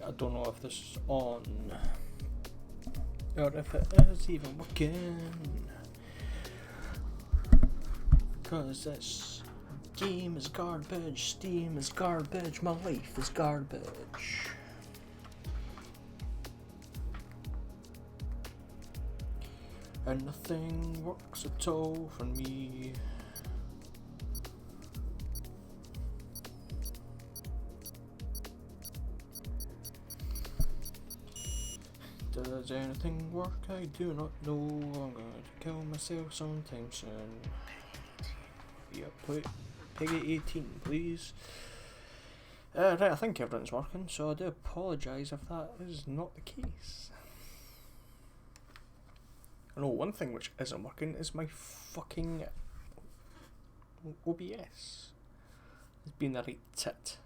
I don't know if this is on or if it is even working, because this game is garbage, Steam is garbage, my life is garbage. And nothing works at all for me. Does anything work? I do not know. I'm going to kill myself sometime soon. Yep, Peggy 18, please. Right, I think everything's working, so I do apologise if that is not the case. I know one thing which isn't working is my fucking OBS. It's been a right tit.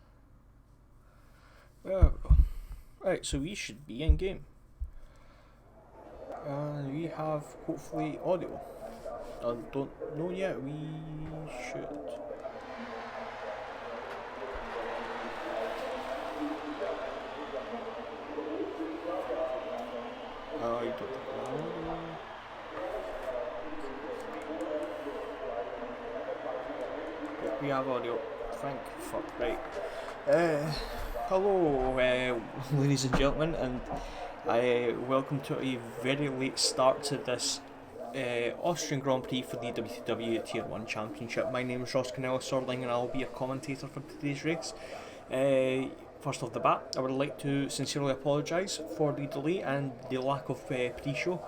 There we go. Right, so we should be in game. And we have hopefully audio. I don't know yet, we should. I don't know. We have audio. Thank fuck, right. Hello, ladies and gentlemen, and welcome to a very late start to this Austrian Grand Prix for the WTW Tier 1 Championship. My name is Ross Canella-Sorling and I'll be a commentator for today's race. First off the bat, I would like to sincerely apologise for the delay and the lack of pre-show.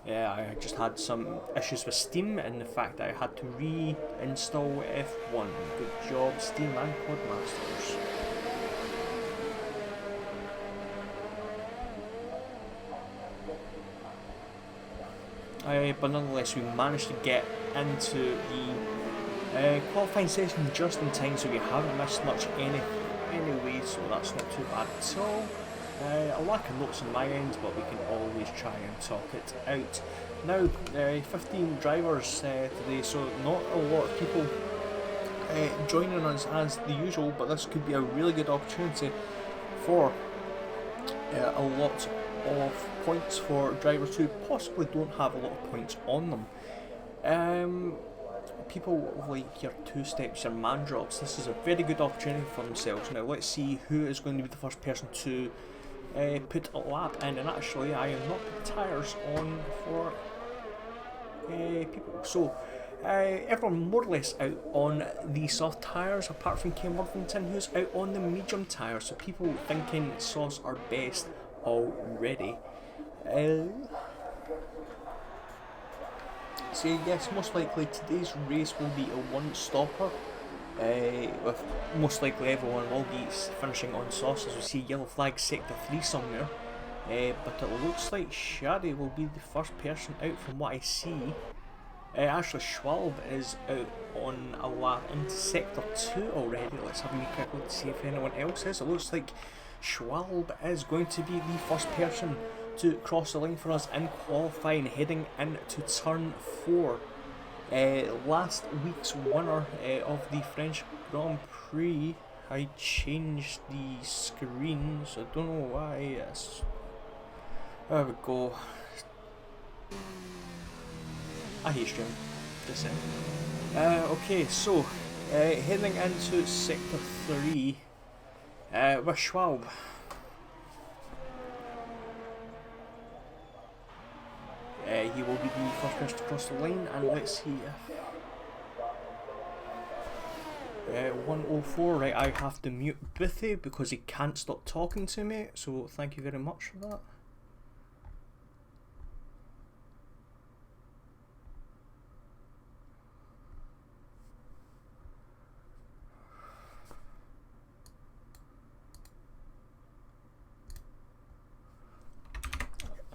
I just had some issues with Steam and the fact that I had to reinstall F1. Good job, Steam and Codemasters. But nonetheless, we managed to get into the qualifying session just in time, so we haven't missed much anyway, so that's not too bad at all. A lack of notes on my end, but we can always try and talk it out. Now, 15 drivers today, so not a lot of people joining us as the usual, but this could be a really good opportunity for a lot of points for drivers who possibly don't have a lot of points on them. People like your two steps, your man drops, this is a very good opportunity for themselves. Now let's see who is going to be the first person to put a lap in, and actually I have not put tyres on for people. So everyone more or less out on the soft tyres apart from Ken Worthington, who's out on the medium tyres, so people thinking softs are best already. So yes, most likely today's race will be a one-stopper, with most likely everyone will be finishing on softs, as we see yellow flag sector 3 somewhere, but it looks like Shadi will be the first person out from what I see. Actually Schwalbe is out on a lap into sector 2 already. Let's have a wee quick look to see if anyone else is. It looks like Schwalbe is going to be the first person to cross the line for us in qualifying, heading into turn 4. Last week's winner of the French Grand Prix, I changed the screen, so I don't know why. There we go. I hate stream. Just saying. Okay, so heading into sector 3 with Schwalbe. He will be the first person to cross the line, and let's see if 104, right, I have to mute Bithy because he can't stop talking to me, so thank you very much for that.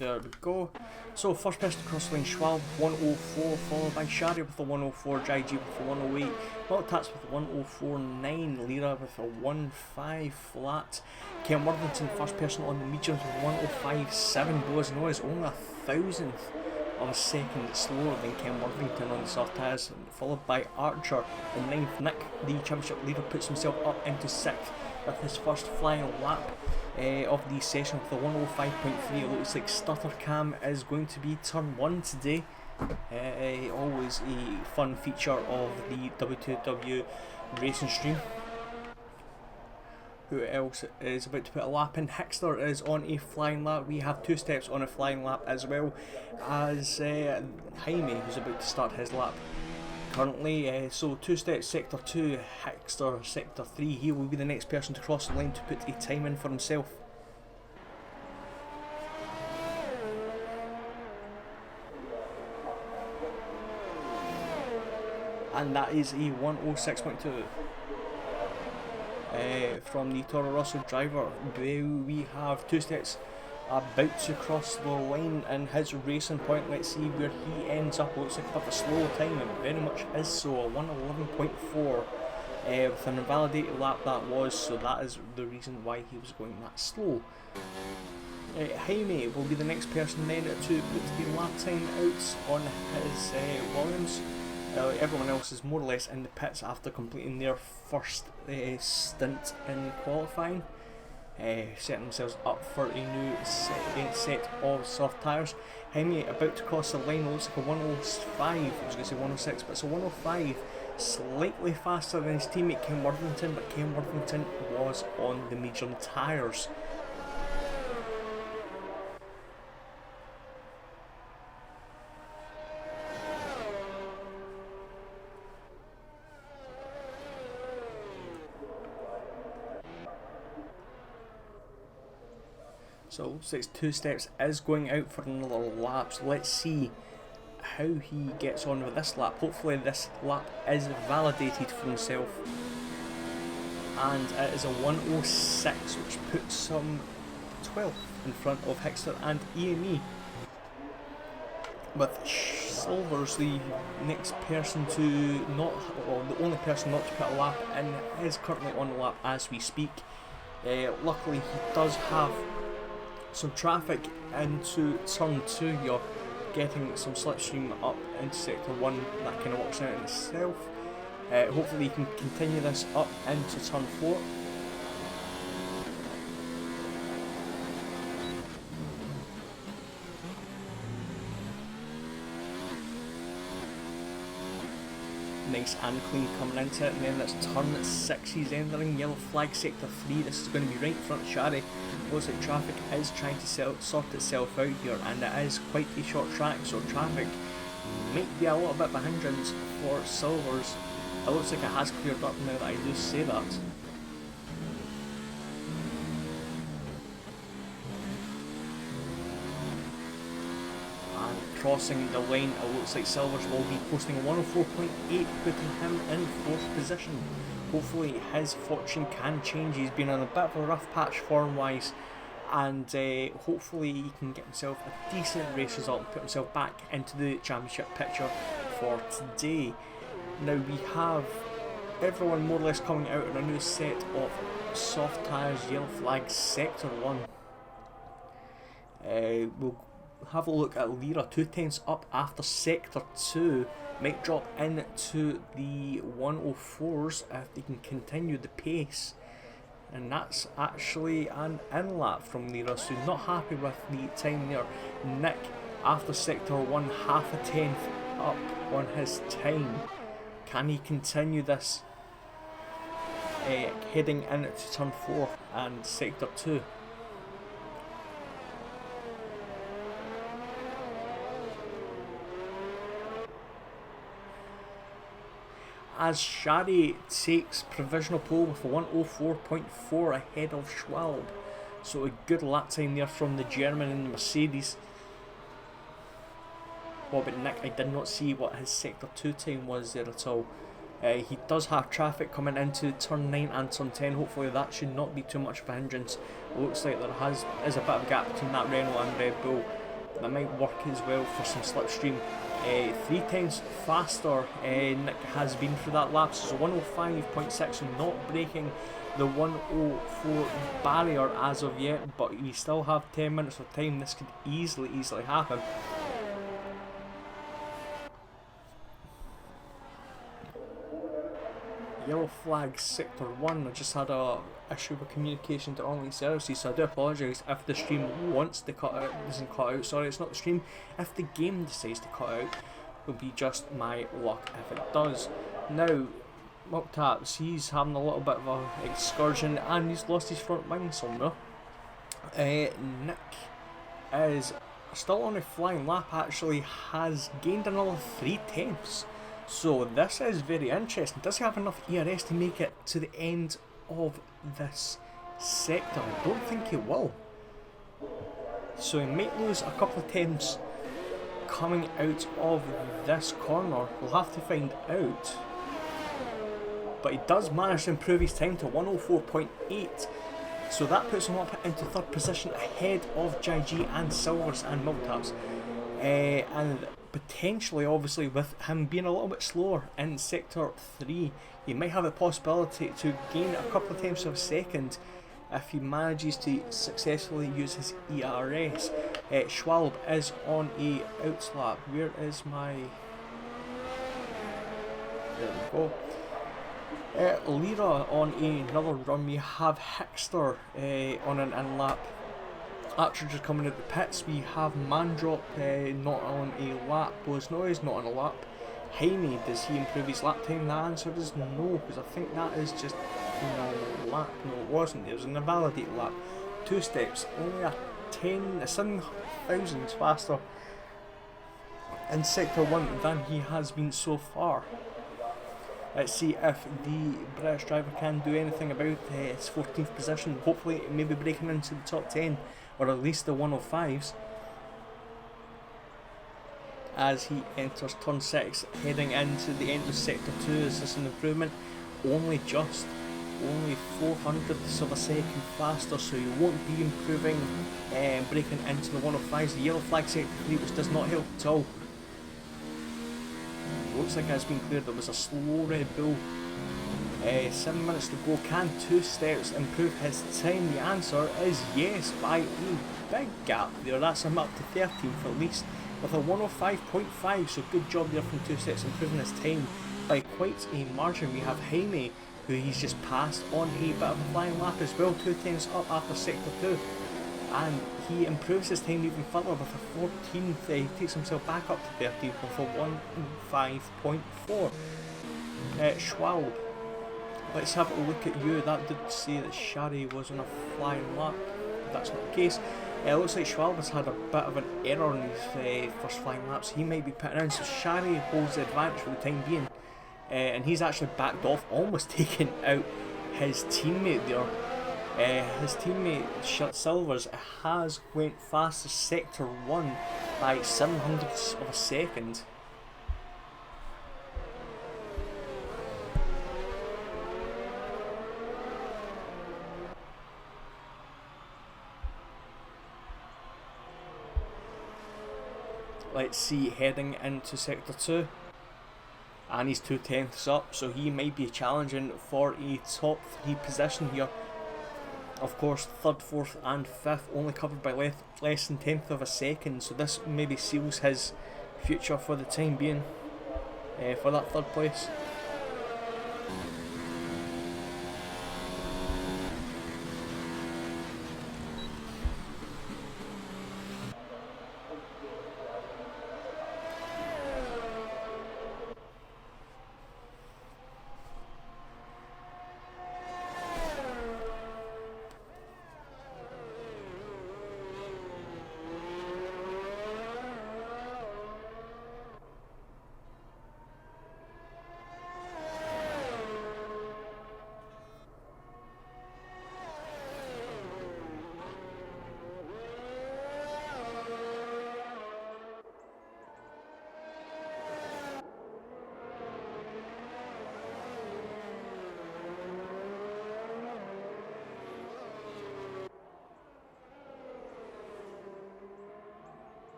There we go. So first person to cross the line, Schwab 104, followed by Shari with a 104, JG with a 108, Multitats with a 104.9, Lira with a 1.5 flat, Ken Worthington first person on the mediums with 105.7, though as known is only a thousandth of a second slower than Ken Worthington on the soft tyres, followed by Archer in 9th. Nick, the championship leader, puts himself up into 6th with his first flying lap of the session with a 105.3. It looks like Stutter Cam is going to be turn 1 today. Always a fun feature of the Wheel2Wheel racing stream. Who else is about to put a lap in? Hickster is on a flying lap. We have 2 steps on a flying lap, as well as Jaime, who's about to start his lap currently. So 2 steps, sector 2, Hickster sector 3. He will be the next person to cross the line to put a time in for himself. And that is a 106.2. From the Toro Rosso driver. We have 2 steps about to cross the line in his racing point. Let's see where he ends up. Looks like a bit of a slow time, and very much is so. A 111.4 with an invalidated lap that was, so that is the reason why he was going that slow. Jaime will be the next person then to put the lap time out on his Williams. Everyone else is more or less in the pits after completing their first stint in qualifying, setting themselves up for a new set of soft tyres. Jaime about to cross the line, looks like a 105, I was going to say 106, but it's a 105, slightly faster than his teammate Ken Worthington, but Ken Worthington was on the medium tyres. So it looks like 2 steps is going out for another lap, so let's see how he gets on with this lap. Hopefully this lap is validated for himself, and it is a 106, which puts him 12th in front of Hickster and EME, with Silvers the next person to not, well, the only person not to put a lap in, is currently on the lap as we speak. Luckily he does have some traffic into turn 2. You're getting some slipstream up into sector 1, that kind of works out in itself. Hopefully you can continue this up into turn 4. Nice and clean coming into it, and then that's turn 6 he's entering, yellow flag sector 3. This is going to be right in front of Shari. Looks like traffic is trying to sort itself out here, and it is quite a short track, so traffic might be a little bit of a hindrance for Silvers. It looks like it has cleared up now that I do say that. Crossing the lane, it looks like Silvers will be posting a 104.8, putting him in 4th position. Hopefully his fortune can change. He's been on a bit of a rough patch form wise, and hopefully he can get himself a decent race result and put himself back into the championship picture for today. Now we have everyone more or less coming out in a new set of soft tyres, yellow flag sector 1. We'll have a look at Lira, 2 tenths up after sector 2, might drop into the 104s if they can continue the pace, and that's actually an in lap from Lira, so not happy with the time there. Nick after sector 1, half a tenth up on his time. Can he continue this heading into turn 4 and sector 2? As Shari takes provisional pole with a 104.4 ahead of Schwab. So a good lap time there from the German in the Mercedes. What about Nick? I did not see what his sector 2 time was there at all. He does have traffic coming into turn 9 and turn 10. Hopefully that should not be too much of a hindrance. It looks like there is a bit of a gap between that Renault and Red Bull. that might work as well for some slipstream. 3 times faster Nick has been through that lap, so 105.6, not breaking the 104 barrier as of yet, but we still have 10 minutes of time. This could easily happen. Yellow flag sector 1. I just had a issue with communication to online services, so I do apologise if the stream wants to cut out, doesn't cut out. Sorry, it's not the stream. If the game decides to cut out, it'll be just my luck if it does. Now, Multaps, he's having a little bit of an excursion and he's lost his front wing somewhere. Nick is still on a flying lap, actually has gained another 3/10. So this is very interesting. Does he have enough ERS to make it to the end of this sector? I don't think he will. So he might lose a couple of temps coming out of this corner. We'll have to find out. But he does manage to improve his time to 104.8. So that puts him up into third position ahead of JG and Silvers and Multaps. And potentially, obviously, with him being a little bit slower in sector 3, he might have the possibility to gain a couple of tenths of a second if he manages to successfully use his ERS. Schwalb is on a outlap. Where is my... There we go. Lira on another run. We have Hickster on an in-lap. Archer just coming out the pits. We have Mandrop not on a lap. Bosnoy not on a lap. Jaime, does he improve his lap time? The answer is no, because I think that is just a normal lap. No, it wasn't. It was an invalidated lap. 2 steps. Only a 7 thousandths faster in sector 1 than he has been so far. Let's see if the British driver can do anything about his 14th position. Hopefully, maybe breaking into the top 10, or at least the 105s. As he enters turn 6, heading into the end of sector 2. Is this an improvement? Only 400ths of a second faster, so you won't be improving, breaking into the 105s. The yellow flag sector 3, which does not help at all. Looks like it has been cleared. There was a slow Red Bull. 7 minutes to go. Can 2 steps improve his time? The answer is yes, by a big gap there. That's him up to 13th at least, with a 105.5. So good job there from 2 steps, improving his time by quite a margin. We have Jaime, who he's just passed on a bit of a flying lap as well. 2 tenths up after sector 2. And he improves his time even further with a 14th. He takes himself back up to 13th with a 105.4. Schwalb, let's have a look at you. That did say that Shari was on a flying lap. That's not the case. It looks like Schwalb has had a bit of an error in his first flying laps. He might be putting in, so Shari holds the advantage for the time being. And he's actually backed off, almost taking out his teammate there. His teammate Silvers has went faster sector 1 by 700ths of a second. Let's see, heading into sector 2. And he's 2 tenths up, so he might be challenging for a top 3 position here. Of course, 3rd, 4th and 5th only covered by less than 10th of a second, so this maybe seals his future for the time being for that 3rd place.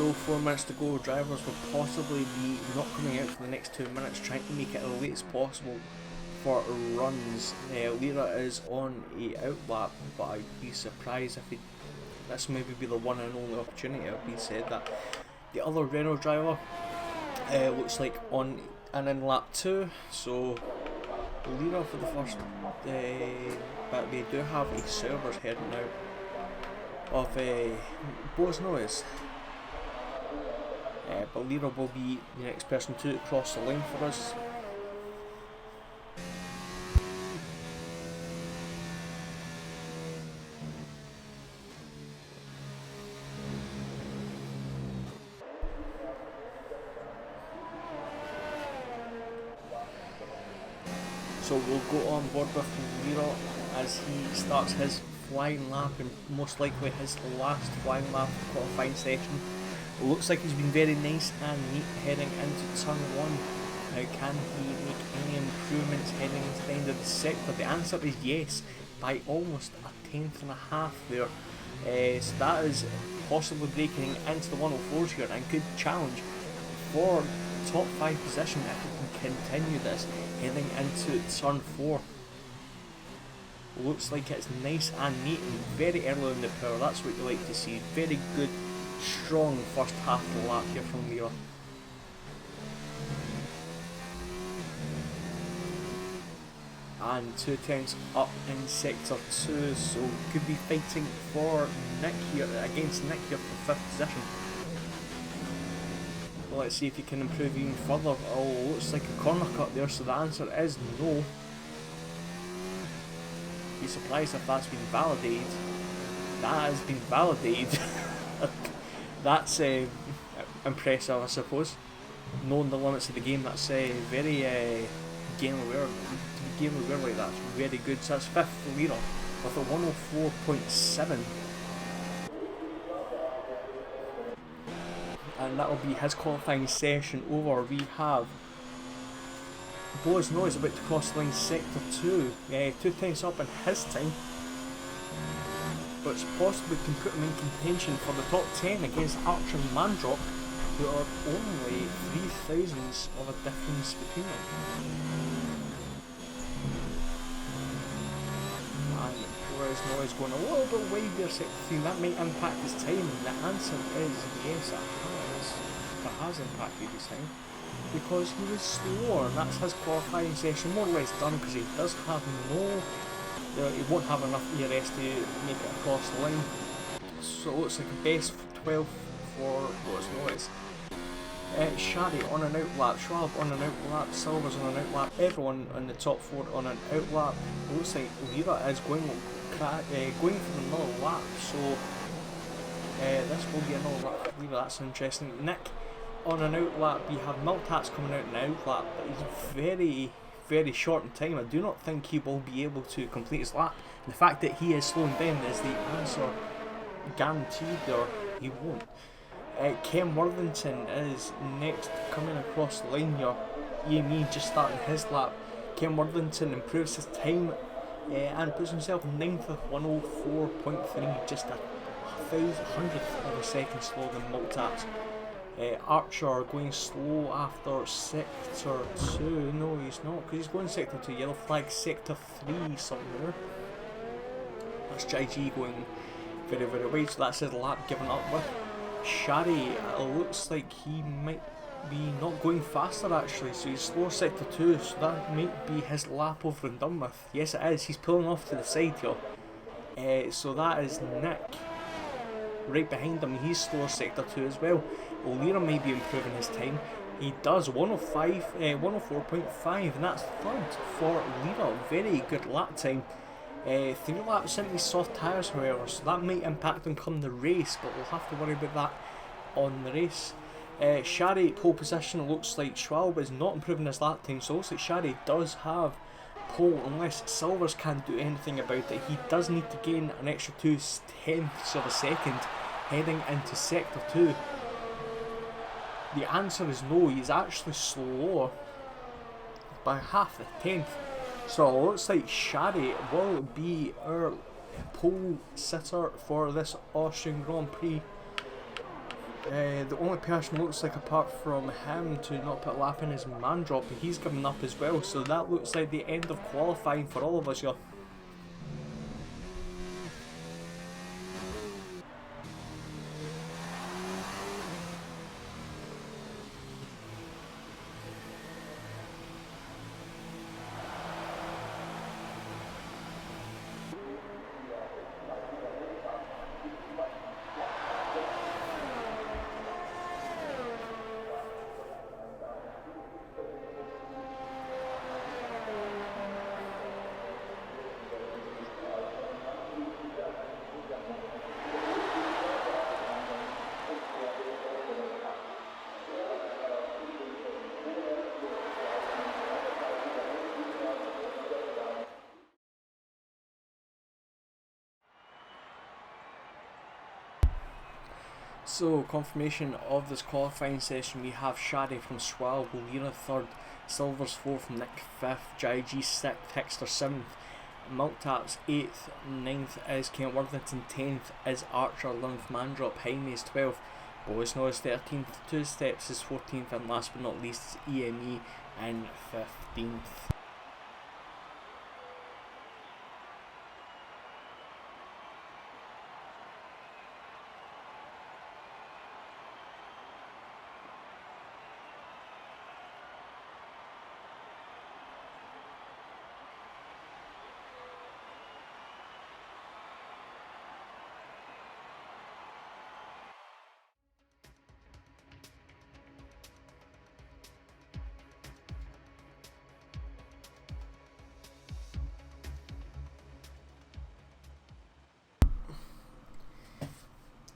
So 4 minutes to go, drivers will possibly be not coming out for the next 2 minutes, trying to make it as late as possible for runs. Lira is on a outlap, but I'd be surprised if this maybe be the one and only opportunity. I've been said that. The other Renault driver looks like on an in lap 2, so Lira for the first, but they do have a servers heading out of Bosnois. But Lira will be the next person to cross the line for us. So we'll go on board with Lira as he starts his flying lap, and most likely his last flying lap of the qualifying session. It looks like he's been very nice and neat heading into turn 1. Now, can he make any improvements heading into the end of the sector? The answer is yes, by almost a tenth and a half there. So that is possibly breaking into the 104s here, and good challenge for top 5 position if he can continue this heading into turn 4. Looks like it's nice and neat and very early in the power. That's what you like to see. Very good, strong first half of the lap here from Lira. And 2 tenths up in sector 2, so could be fighting for Nick here, against Nick here for 5th position. Well, let's see if he can improve even further. Oh, looks like a corner cut there, so the answer is no. Be surprised if that's been validated. That has been validated. That's impressive, I suppose. Knowing the limits of the game, that's very game aware. To be game aware like that, it's very good. So that's 5th for Lira with a 104.7. And that'll be his qualifying session over. We have Bosno is about to cross the line sector 2, 2 tenths up in his time, which possibly can put him in contention for the top 10 against Austrian Mandrop, who are only 3 thousandths of a difference between them. And Bosno is going a little bit wide there, sector 3, that might impact his time. The answer is yes, it has impacted his time, because he was slower, and that's his qualifying session more or less done, because he does have he won't have enough ERS to make it across the line. So it looks like a best 12 for Bosnois. Shadi on an outlap, Schwab on an outlap, Silvers on an outlap, everyone in the top 4 on an outlap. It looks like Lira is going for another lap, so this will be another lap for Lira. That's interesting. Nick on an outlap. You have Miltats coming out in an outlap, but he's very, very short in time. I do not think he will be able to complete his lap. The fact that he is slowing down is the answer guaranteed, or he won't. Ken Worthington is next coming across the line here. EME just starting his lap. Ken Worthington improves his time and puts himself 9th with 104.3, just a hundredth of a second slower than Miltats. Archer going slow after sector 2. No, he's not, because he's going sector 2. Yellow flag sector 3 somewhere. That's JG going very, very wide, so that's his lap given up with. Shari, it looks like he might be not going faster actually, so he's slow sector 2, so that might be his lap over and done with. Yes, it is. He's pulling off to the side here. So that is Nick. Right behind him, he's slower sector 2 as well. Lira may be improving his time. He does 104.5, and that's 3rd for Lira. Very good lap time. 3 laps into these soft tyres, however, so that might impact him come the race, but we'll have to worry about that on the race. Shari pole position. Looks like Schwalbe is not improving his lap time, so it looks like Shari does have pole unless Silvers can't do anything about it. He does need to gain an extra 2 tenths of a second heading into sector 2. The answer is no, he's actually slower by half a tenth. So it looks like Shari will be our pole sitter for this Austrian Grand Prix. The only person looks like apart from him to not put a lap in is Mandrop, and he's given up as well, so that looks like the end of qualifying for all of us here. So, confirmation of this qualifying session, we have Shadi from Swal, Bolina 3rd, Silvers 4th, Nick 5th, JG 6th, Hexter 7th, Maltaps 8th, 9th is Kent Worthington, 10th is Archer, 11th Mandrop, Jaime is 12th, Boisno is 13th, Two Steps is 14th, and last but not least is EME in 15th.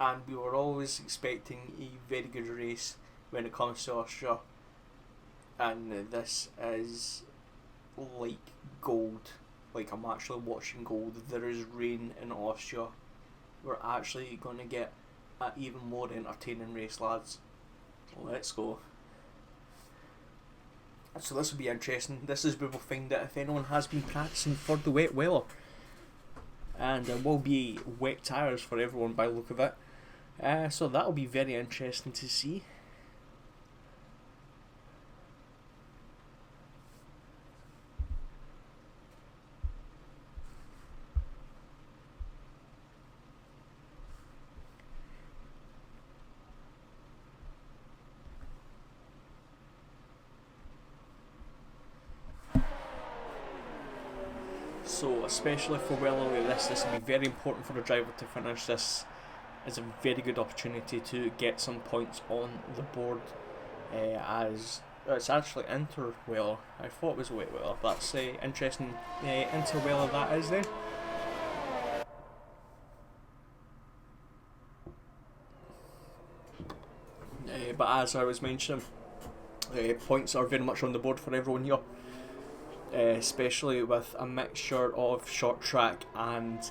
And we were always expecting a very good race when it comes to Austria, and this is like gold. Like, I'm actually watching gold. There is rain in Austria. We're actually going to get an even more entertaining race, lads. Let's go. So this will be interesting. This is where we'll find out if anyone has been practicing for the wet weather. And there will be wet tyres for everyone by the look of it. So that'll be very interesting to see. So especially for well like this will be very important for a driver to finish. This is a very good opportunity to get some points on the board, as it's actually interweller. I thought it was wet weather. That's interesting. Interweller that is then. But as I was mentioning, points are very much on the board for everyone here. Especially with a mixture of short track and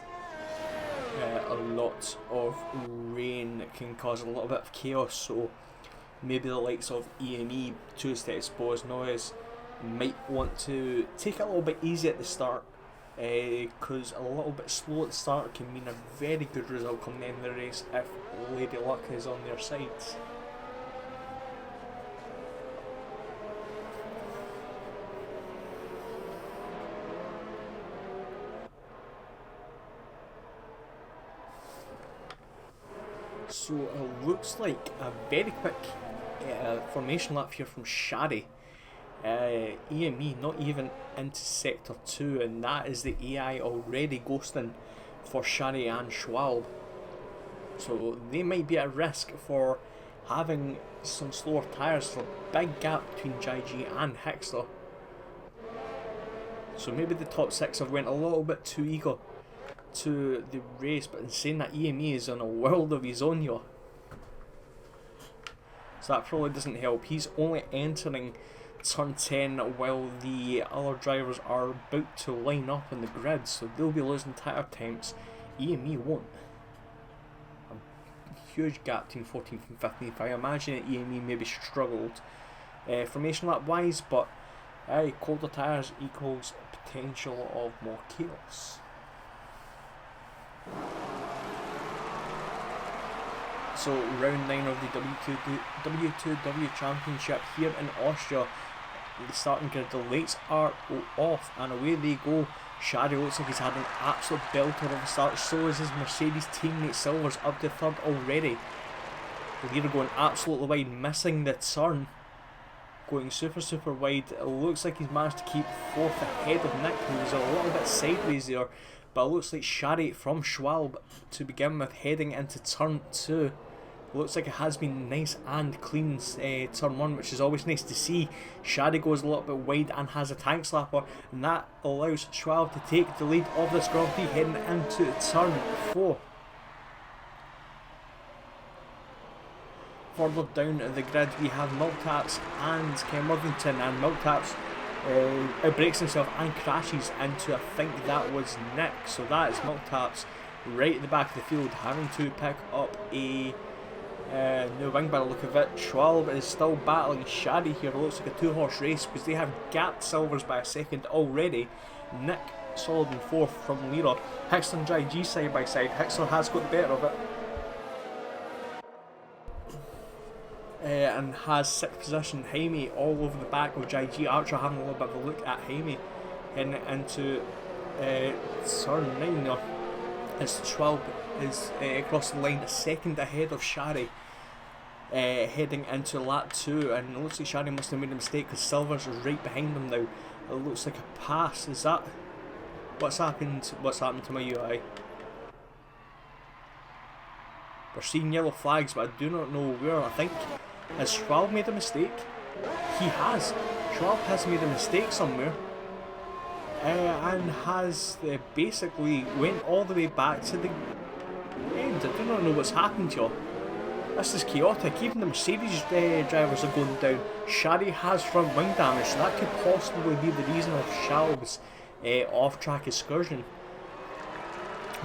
a lot of rain that can cause a little bit of chaos. So maybe the likes of EME, Two Steps, Boas Noise might want to take it a little bit easy at the start, because a little bit slow at the start can mean a very good result come the end of the race if Lady Luck is on their sides. So it looks like a very quick formation lap here from Shadi. EME not even into sector 2, and that is the AI already ghosting for Shadi and Schwalb. So they might be at risk for having some slower tyres. For a big gap between JG and Hexter. So maybe the top 6 have went a little bit too eager to the race, but in saying that, EME is on a world of his own here, so that probably doesn't help. He's only entering turn 10 while the other drivers are about to line up on the grid, so they'll be losing tyre temps. EME won't. A huge gap between 14th and 15th. I imagine that EME maybe struggled formation lap wise, but colder tyres equals potential of more chaos. So round 9 of the W2W Championship here in Austria. The starting grid, the lights are off and away they go. Shadi looks like he's had an absolute belter of a start, so is his Mercedes teammate Silver's up to third already. The leader going absolutely wide, missing the turn, going super wide. It looks like he's managed to keep fourth ahead of Nick, who was a little bit sideways there, but it looks like Shadi from Schwalbe to begin with heading into turn 2. Looks like it has been nice and clean turn 1, which is always nice to see. Shadi goes a little bit wide and has a tank slapper, and that allows Schwalbe to take the lead of this Grand Prix heading into turn 4. Further down the grid we have Miltaps and Ken Worthington, and Miltaps outbreaks himself and crashes into, I think that was Nick, so that is Miltaps right at the back of the field having to pick up a new wing by the look of it. Schwalbe is still battling Shadi here. It looks like a 2-horse race because they have gapped Silvers by a second already. Nick solid in 4th from Lira. Hickster and JG side by side. Hickster has got the better of it. And has 6th position. Jaime all over the back of JG. Archer having a little bit of a look at Jaime heading into turn 9 now. As Schwalbe is across the line, a second ahead of Shadi, heading into lap 2, and it looks like Shadi must have made a mistake because Silvers is right behind him now. It looks like a pass. Is that what's happened? What's happened to my UI? We're seeing yellow flags, but I do not know where. I think, has Schwalbe made a mistake? He has. Schwalbe has made a mistake somewhere. And has basically went all the way back to the end. I do not know what's happened here. This is chaotic. Even the Mercedes drivers are going down. Shadi has front wing damage, so that could possibly be the reason of Schwalbe's off-track excursion.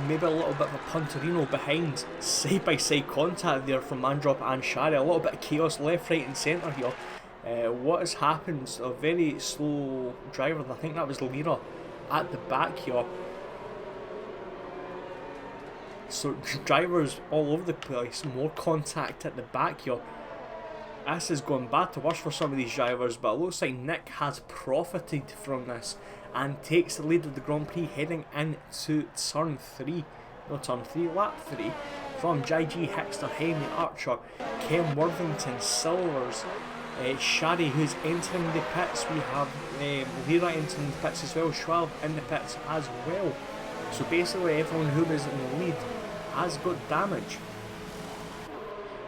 Maybe a little bit of a punterino behind, side-by-side contact there from Mandrop and Shadi. A little bit of chaos left, right and centre here. What has happened? A very slow driver, I think that was Lira, at the back here. So drivers all over the place, more contact at the back here. This is going bad to worse for some of these drivers, but it looks like Nick has profited from this and takes the lead of the Grand Prix heading into turn 3. No, turn 3, lap 3. From JG, Hickster, Jaime, Archer, Ken Worthington, Silvers, Shadi, who's entering the pits. We have Lira entering the pits as well, Schwalbe in the pits as well. So basically everyone who was in the lead has got damage.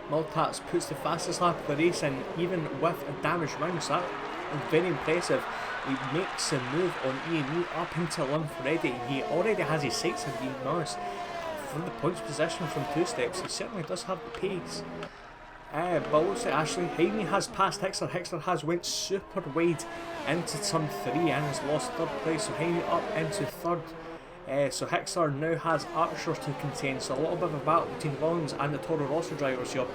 Miltaps puts the fastest lap of the race in, even with a damaged wing, so that is very impressive. He makes a move on E&E up into Limp ready. He already has his sights on being honest. From the points position from 2 steps, he certainly does have the pace. But looks like actually Jaime has passed Hickster. Hickster has went super wide into turn 3 and has lost 3rd place, so Jaime up into 3rd. So Hickster now has Archer to contend, so a little bit of a battle between Williams and the Toro Rosso drivers here.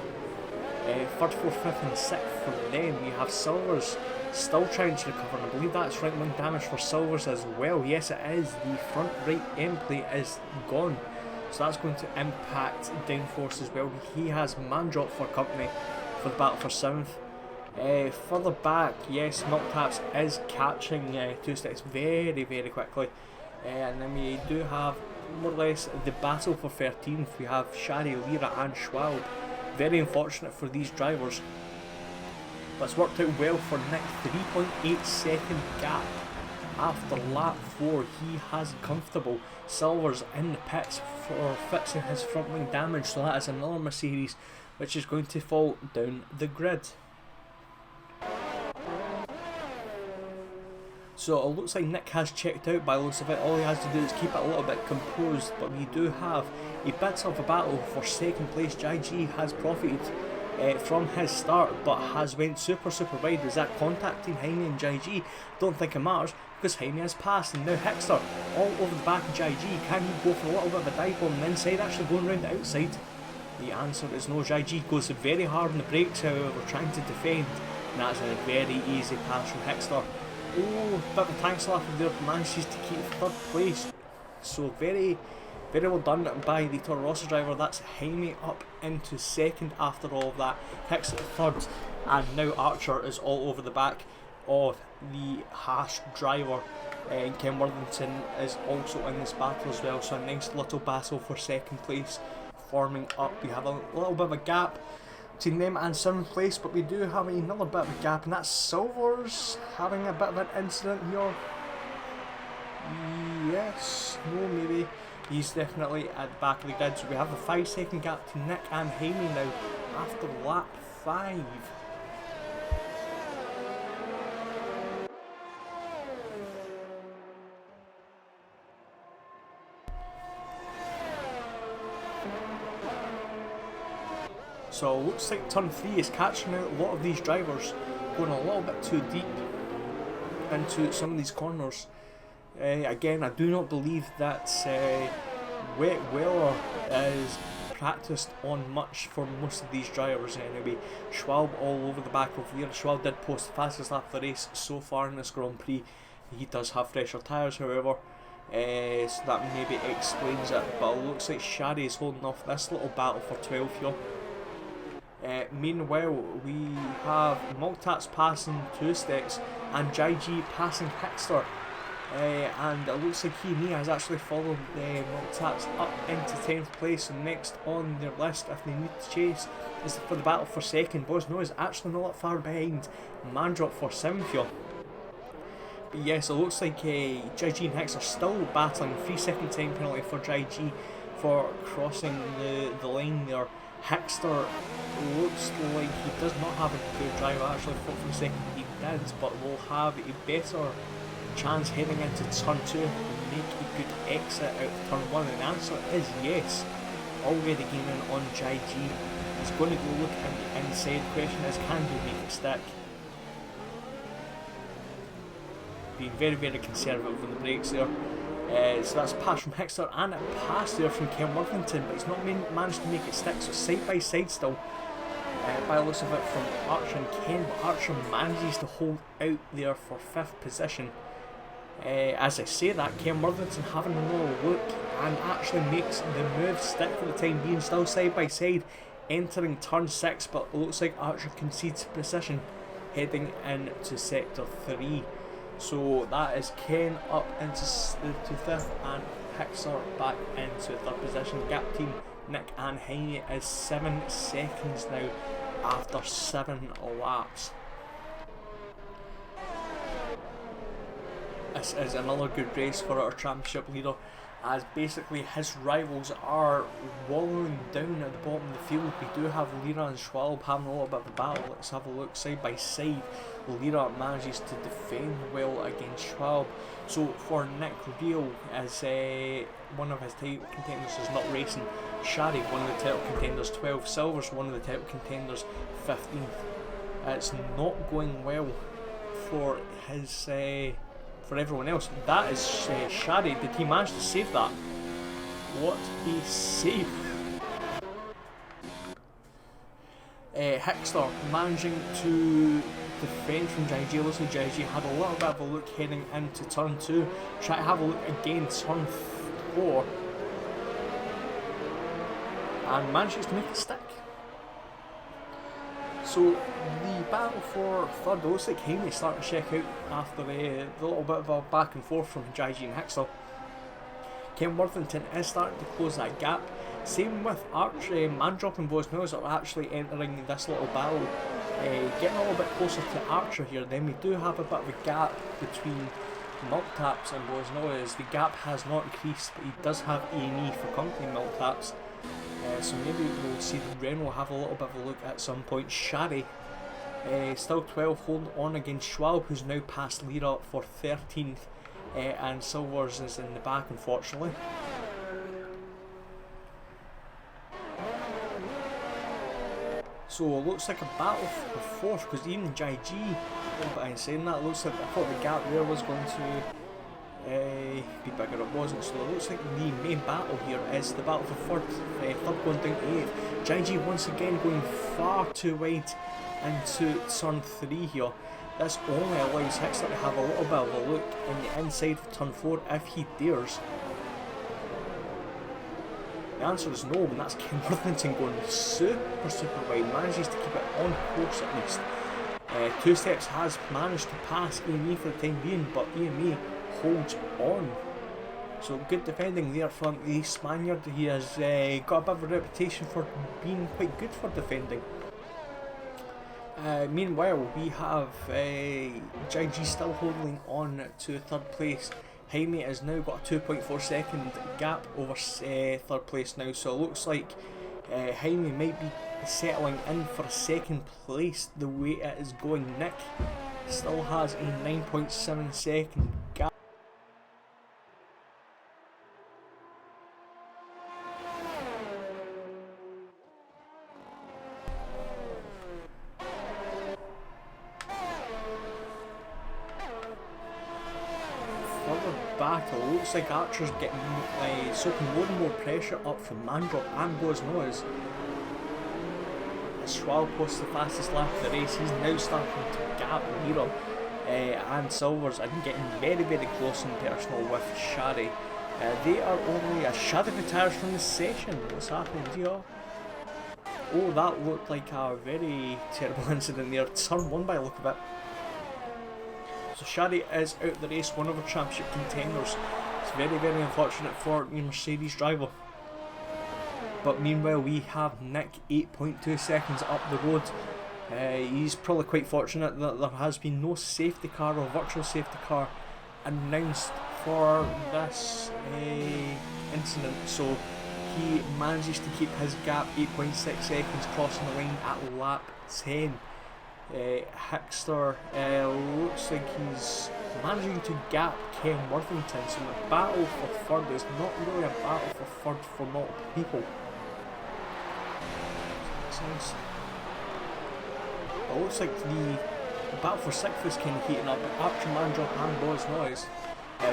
3rd, 4th, 5th and 6th for them. We have Silvers still trying to recover, and I believe that's front wing damage for Silvers as well. Yes it is, the front right end plate is gone. So that's going to impact downforce as well. He has Mandrop for company for the battle for 7th. Further back, yes, Miltaps is catching 2 steps very quickly. And then we do have more or less the battle for 13th. We have Shadi, Lira and Schwalbe. Very unfortunate for these drivers. But it's worked out well for Nick. 3.8 second gap. After lap 4, he has comfortable. Silvers in the pits for fixing his front wing damage, so that is another Mercedes which is going to fall down the grid. So it looks like Nick has checked out by the looks of it. All he has to do is keep it a little bit composed, but we do have a bit of a battle for 2nd place. JG has profited from his start, but has went super wide. Is that contacting Jaime and JG? Don't think it matters, because Jaime has passed, and now Hickster all over the back of JG. Can he go for a little bit of a dive bomb on the inside, actually going around the outside? The answer is no. JG goes very hard on the brakes, however, trying to defend, and that's a very easy pass from Hickster. Oh, bit of a tank slap there, manages to keep 3rd place. So very Very well done by the Toro Rosso driver. That's Jaime up into second after all of that. Hicks at third, and now Archer is all over the back of the Haas driver. Ken Worthington is also in this battle as well, so a nice little battle for second place forming up. We have a little bit of a gap between them and 7th place, but we do have another bit of a gap, and that's Silver's having a bit of an incident here. Yes, no, maybe. He's definitely at the back of the grid, so we have a 5-second gap to Nick and Jaime now after lap 5. So it looks like turn 3 is catching out a lot of these drivers, going a little bit too deep into some of these corners. Again, I do not believe that Wheel2Wheel is practiced on much for most of these drivers anyway. Schwab all over the back of Lear. Schwab did post the fastest lap of the race so far in this Grand Prix. He does have fresher tyres, however, so that maybe explains it, but it looks like Shadi is holding off this little battle for 12 here. Meanwhile, we have Maltats passing 2 sticks and Jaiji passing Hickster. And it looks like he and me has actually followed Maltats up into 10th place, and next on their list if they need to chase is for the battle for second. Bosno is actually not that far behind Mandrop for 7th here. But yes, it looks like Jaiji and Hicks are still battling. 3-second time penalty for Jaiji for crossing the line there. Hickster looks like he does not have a good drive. Actually thought for a second he did, but will have a better chance heading into turn 2 and make a good exit out of turn 1, and the answer is yes. Already gaining on Jaiji. He's going to go look at the inside. Question is, can he make it stick? Being very, very conservative with the brakes there. So that's a pass from Hickster and a pass there from Ken Worthington, but he's not managed to make it stick, so side by side still. By the looks of it from Archer and Ken, but Archer manages to hold out there for 5th position. As I say that, Ken Worthington having another look and actually makes the move stick for the time being, still side by side, entering turn 6, but it looks like Archer concedes position heading into sector 3. So that is Ken up into 5th and Hickster back into 3rd position. Gap team Nick and Jaime is 7 seconds now after 7 laps. This is another good race for our championship leader, as basically his rivals are wallowing down at the bottom of the field. We do have Lira and Schwalb having a little bit of a battle. Let's have a look side by side. Lira manages to defend well against Schwalb. So for Nick Real, as one of his title contenders is not racing, Shari, one of the title contenders, 12, Silver's one of the title contenders, 15th. It's not going well for his for everyone else. That is Shari. Did he manage to save that? What a save! Hickster managing to defend from Jaiji. Looks like Jaiji had a little bit of a look heading into turn 2. Try to have a look again, turn 4. And manages to make it stick. So the battle for 3rd, it looks like Jaime starting to check out after the little bit of a back and forth from Jaiji and Hickster. Ken Worthington is starting to close that gap. Same with Archer. Mandrop and Bosnells are actually entering this little battle, getting a little bit closer to Archer here. Then we do have a bit of a gap between Maltaps and Bosnells. The gap has not increased, but he does have A&E for company Maltaps. So maybe we'll see Renault have a little bit of a look at some point. Shari, still 12, holding on against Schwalb, who's now passed Lira for 13th, and Silvers is in the back, unfortunately. So it looks like a battle for 4th, because even Jaiji, but in saying that, it looks like I thought the gap there was going to be bigger. It wasn't, so it looks like the main battle here is the battle for 3rd, 3rd going down to 8th. Jaiji once again going far too wide into turn 3 here. This only allows Hickster to have a little bit of a look in the inside of turn 4 if he dares. The answer is no, and that's Ken Worthington going super wide, manages to keep it on course at least. Two Steps has managed to pass EME for the time being, but EME holds on. So good defending there from the Spaniard. He has got a bit of a reputation for being quite good for defending. Meanwhile, we have JG still holding on to third place. Jaime has now got a 2.4 second gap over third place now, so it looks like Jaime might be settling in for second place the way it is going. Nick still has a 9.7 second gap. Battle. Looks like Archer's getting soaking more and more pressure up from Mandrop and Bosnois. Schwal posts the fastest lap of the race. He's now starting to gap Mira and Silvers and getting very close in personal with Shari. They are only Shari retires from the session. What's happening here? Oh, that looked like a very terrible incident there. Turn 1 by the look of it. So Shari is out of the race, one of our championship contenders. It's very unfortunate for the Mercedes driver. But meanwhile we have Nick 8.2 seconds up the road. He's probably quite fortunate that there has been no safety car or virtual safety car announced for this incident. So he manages to keep his gap 8.6 seconds, crossing the line at lap 10. Hickster looks like he's managing to gap Ken Worthington, so the battle for third is not really a battle for third for multiple people. It looks like the battle for sixth is kind of heating up. Archer, Mandrop and Bosnois.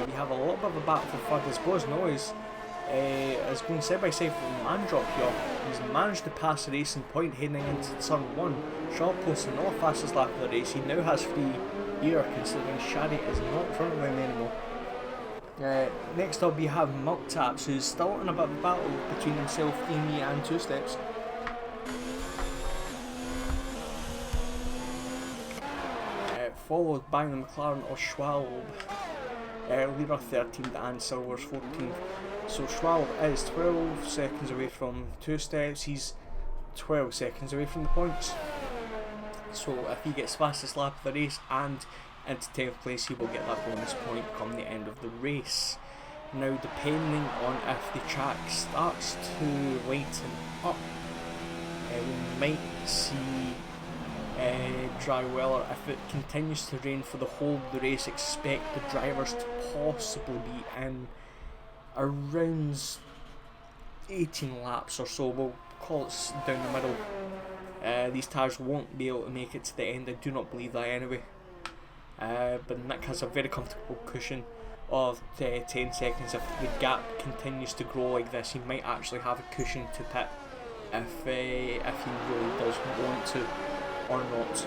We have a little bit of a battle for third as Bosnois is going side by side with Mandrop here. He's managed to pass the racing point heading into turn 1. Shaw posts another fastest lap of the race. He now has free air considering Shari is not in front of him anymore. Next up we have Milk Taps, who's still in a bit of a battle between himself, Amy and Two Steps. Followed by the McLaren of Schwalbe, leader 13th and Silver's 14th. So Schwalbe is 12 seconds away from Two Steps. He's 12 seconds away from the points. So if he gets fastest lap of the race and into 10th place, he will get that bonus point come the end of the race. Now, depending on if the track starts to lighten up, we might see dry weather. If it continues to rain for the whole of the race, expect the drivers to possibly be in around 18 laps or so. We'll call it down the middle. These tyres won't be able to make it to the end. I do not believe that anyway. But Nick has a very comfortable cushion of 10 seconds. If the gap continues to grow like this, he might actually have a cushion to pit if he really does want to or not.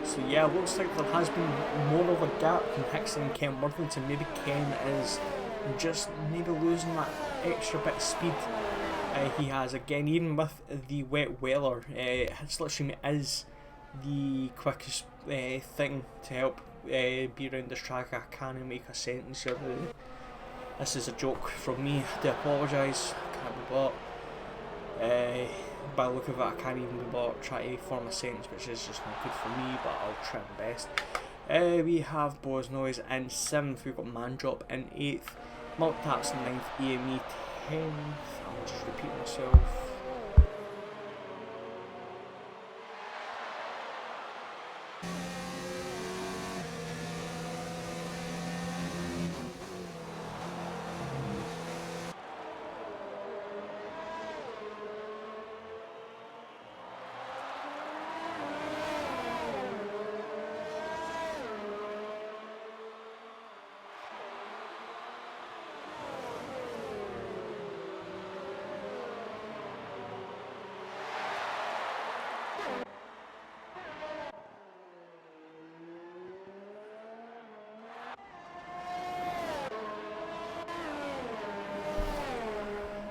So yeah, looks like there has been more of a gap between Hickson and Ken Worthington. Maybe Ken is just maybe losing that extra bit of speed he has. Again, even with the wet weather, Slipstream is the quickest thing to help be around this track. I can't make a sentence here. This is a joke from me. I do apologise. Can't be bought. By the look of it, I can't even be bought trying to form a sentence, which is just not good for me, but I'll try my best. We have Bosnois in 7th, we've got Mandrop in 8th, Milk Taps in 9th, AME 10th, I'll just repeat myself.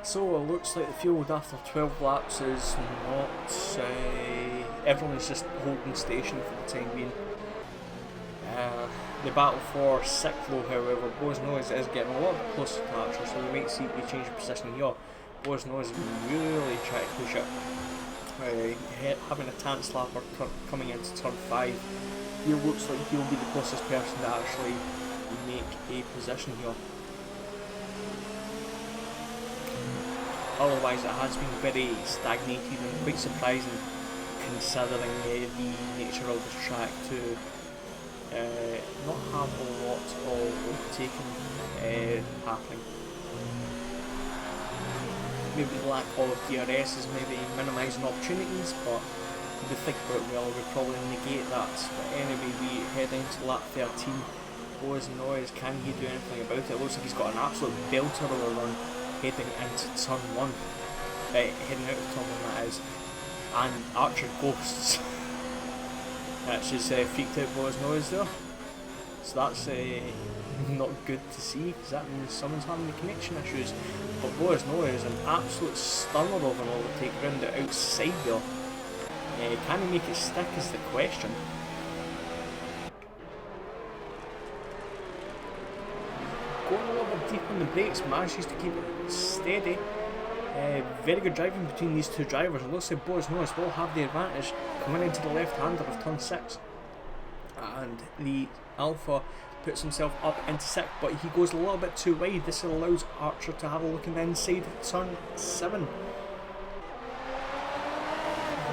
So it looks like the field after 12 laps is not, everyone is just holding station for the time being. The battle for 6th though, however, Boas Noise is getting a little bit closer to Archer, so we might see a change of position here. Boas Noise really trying to push it, having a tank slapper coming into turn 5. He looks like he'll be the closest person to actually make a position here. Otherwise it has been very stagnated and quite surprising considering the nature of this track to not have a lot of overtaking happening. Maybe the lack of DRS is maybe minimising opportunities, but if we think about it well, we probably negate that. But anyway, we head into lap 13. Boas Noise, can he do anything about it? It looks like he's got an absolute belter of a run heading into turn 1. Heading out of turn 1 that is. And Archer ghosts. That's just freaked out Boas Noise there. So that's not good to see, because that means someone's having the connection issues. But Boas Noise, an absolute stunner of an overtake round the outside there. Can he make it stick is the question. Going a little bit deep on the brakes, manages to keep it steady. Very good driving between these two drivers. It looks like Boas Noise will have the advantage coming into the left-hander of turn 6. And the Alpha puts himself up into 6th, but he goes a little bit too wide. This allows Archer to have a look in the inside of turn 7.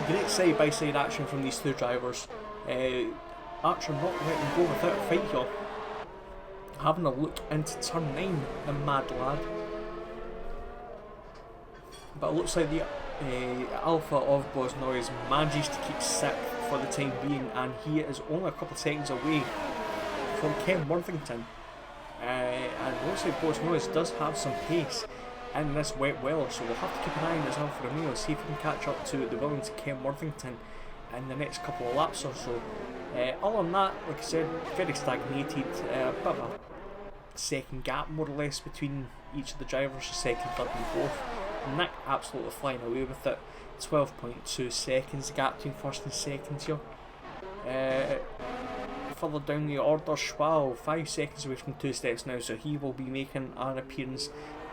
Great side-by-side action from these two drivers. Archer not letting go without a fight here. Having a look into turn 9, the mad lad. But it looks like the Alpha of Boas Noise manages to keep 6th for the time being, and he is only a couple of seconds away from Ken Worthington. And it looks like Boas Noise does have some pace in this wet weather, so we'll have to keep an eye on his Alfa Romeo, see if he can catch up to the Williams Ken Worthington in the next couple of laps or so. Other than that, like I said, very stagnated, a bit of a second gap more or less between each of the drivers, second, third and fourth. Nick absolutely flying away with it, 12.2 seconds gap between first and second here. Further down the order, Schwal 5 seconds away from 2 steps now, so he will be making an appearance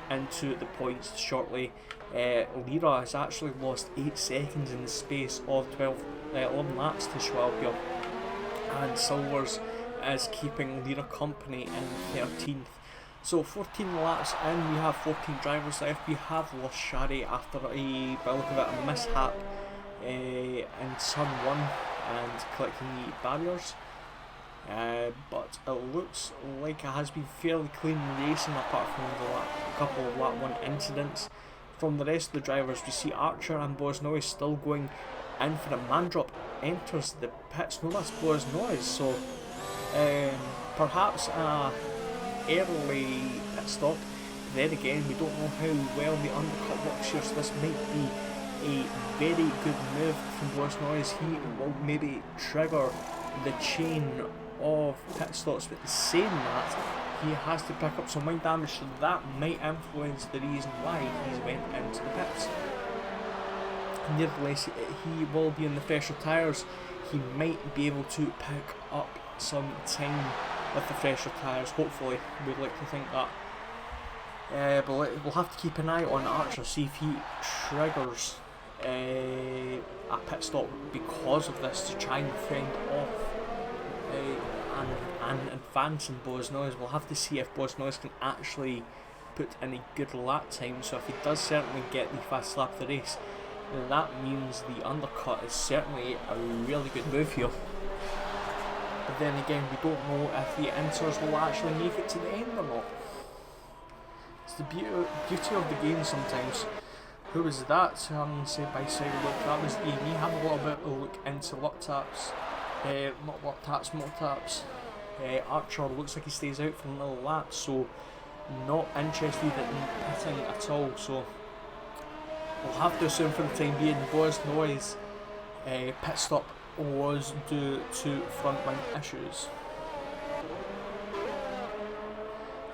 into the points shortly. Lira has actually lost 8 seconds in the space of 11 laps to Schwal here, and Silvers is keeping Lira company in 13th. So 14 laps in, we have 14 drivers left. We have lost Shari after by the look of it, a mishap in turn 1 and collecting the barriers. But it looks like it has been fairly clean racing apart from a couple of lap 1 incidents. From the rest of the drivers, we see Archer and Boas Noise still going in for a man drop. Enters the pits, no, that's Boas Noise, so perhaps early pit stop. Then again, we don't know how well the undercut works here, so this might be a very good move from Boas Noise. He will maybe trigger the chain of pit stops, but saying that, he has to pick up some wind damage, so that might influence the reason why he's went into the pits. Nevertheless, he will be in the fresher tyres. He might be able to pick up some time with the fresher tyres, hopefully. We'd like to think that. But we'll have to keep an eye on Archer, see if he triggers a pit stop because of this to try and fend off and advance in Boas Noise. We'll have to see if Boas Noise can actually put in a good lap time. So if he does certainly get the fast lap of the race, that means the undercut is certainly a really good move here. But then again, we don't know if the Inters will actually make it to the end or not. It's the beauty of the game sometimes. Who was that? Side by side look. That was Amy. Have a little bit of a look into lock taps. Not lock taps, mock taps. Archer looks like he stays out for another lap, so not interested in pitting at all. So we'll have to assume for the time being Boas Noise pit stop was due to front wing issues.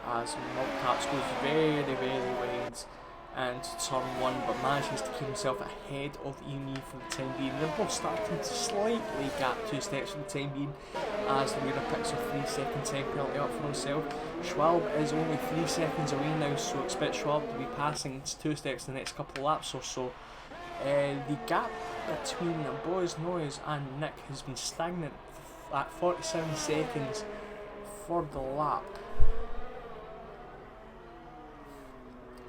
As mock taps goes very, very wide into turn 1, but manages to keep himself ahead of Emi for the time being. They're both starting to slightly gap 2 steps for the time being, as the leader picks a 3-second time penalty up for himself. Schwab is only 3 seconds away now, so expect Schwab to be passing 2 steps in the next couple of laps or so. The gap between Boaz Noyes and Nick has been stagnant at 47 seconds for the lap.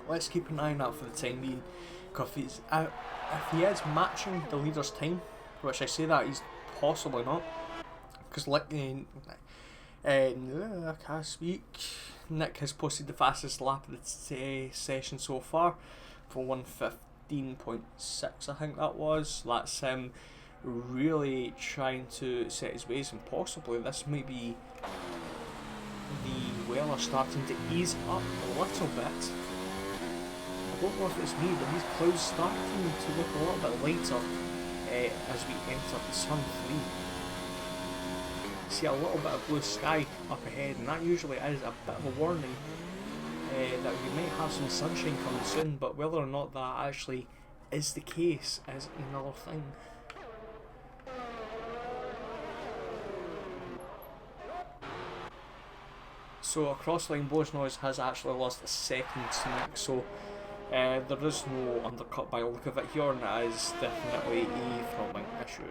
Let's keep an eye on that for the time being, because if he is matching the leader's time, which I say that he's possibly not, because I can't speak. Nick has posted the fastest lap of the session so far for 1:15.6, I think that was. That's him really trying to set his ways, and possibly this might be the Weller starting to ease up a little bit. I don't know if it's me, but these clouds starting to look a little bit lighter as we enter the sun 3. See a little bit of blue sky up ahead, and that usually is a bit of a warning that we might have some sunshine coming soon, but whether or not that actually is the case is another thing. So across line, Boaz Noyes has actually lost a second to Nick, so there is no undercut by the look of it here, and that is definitely a front wing issue.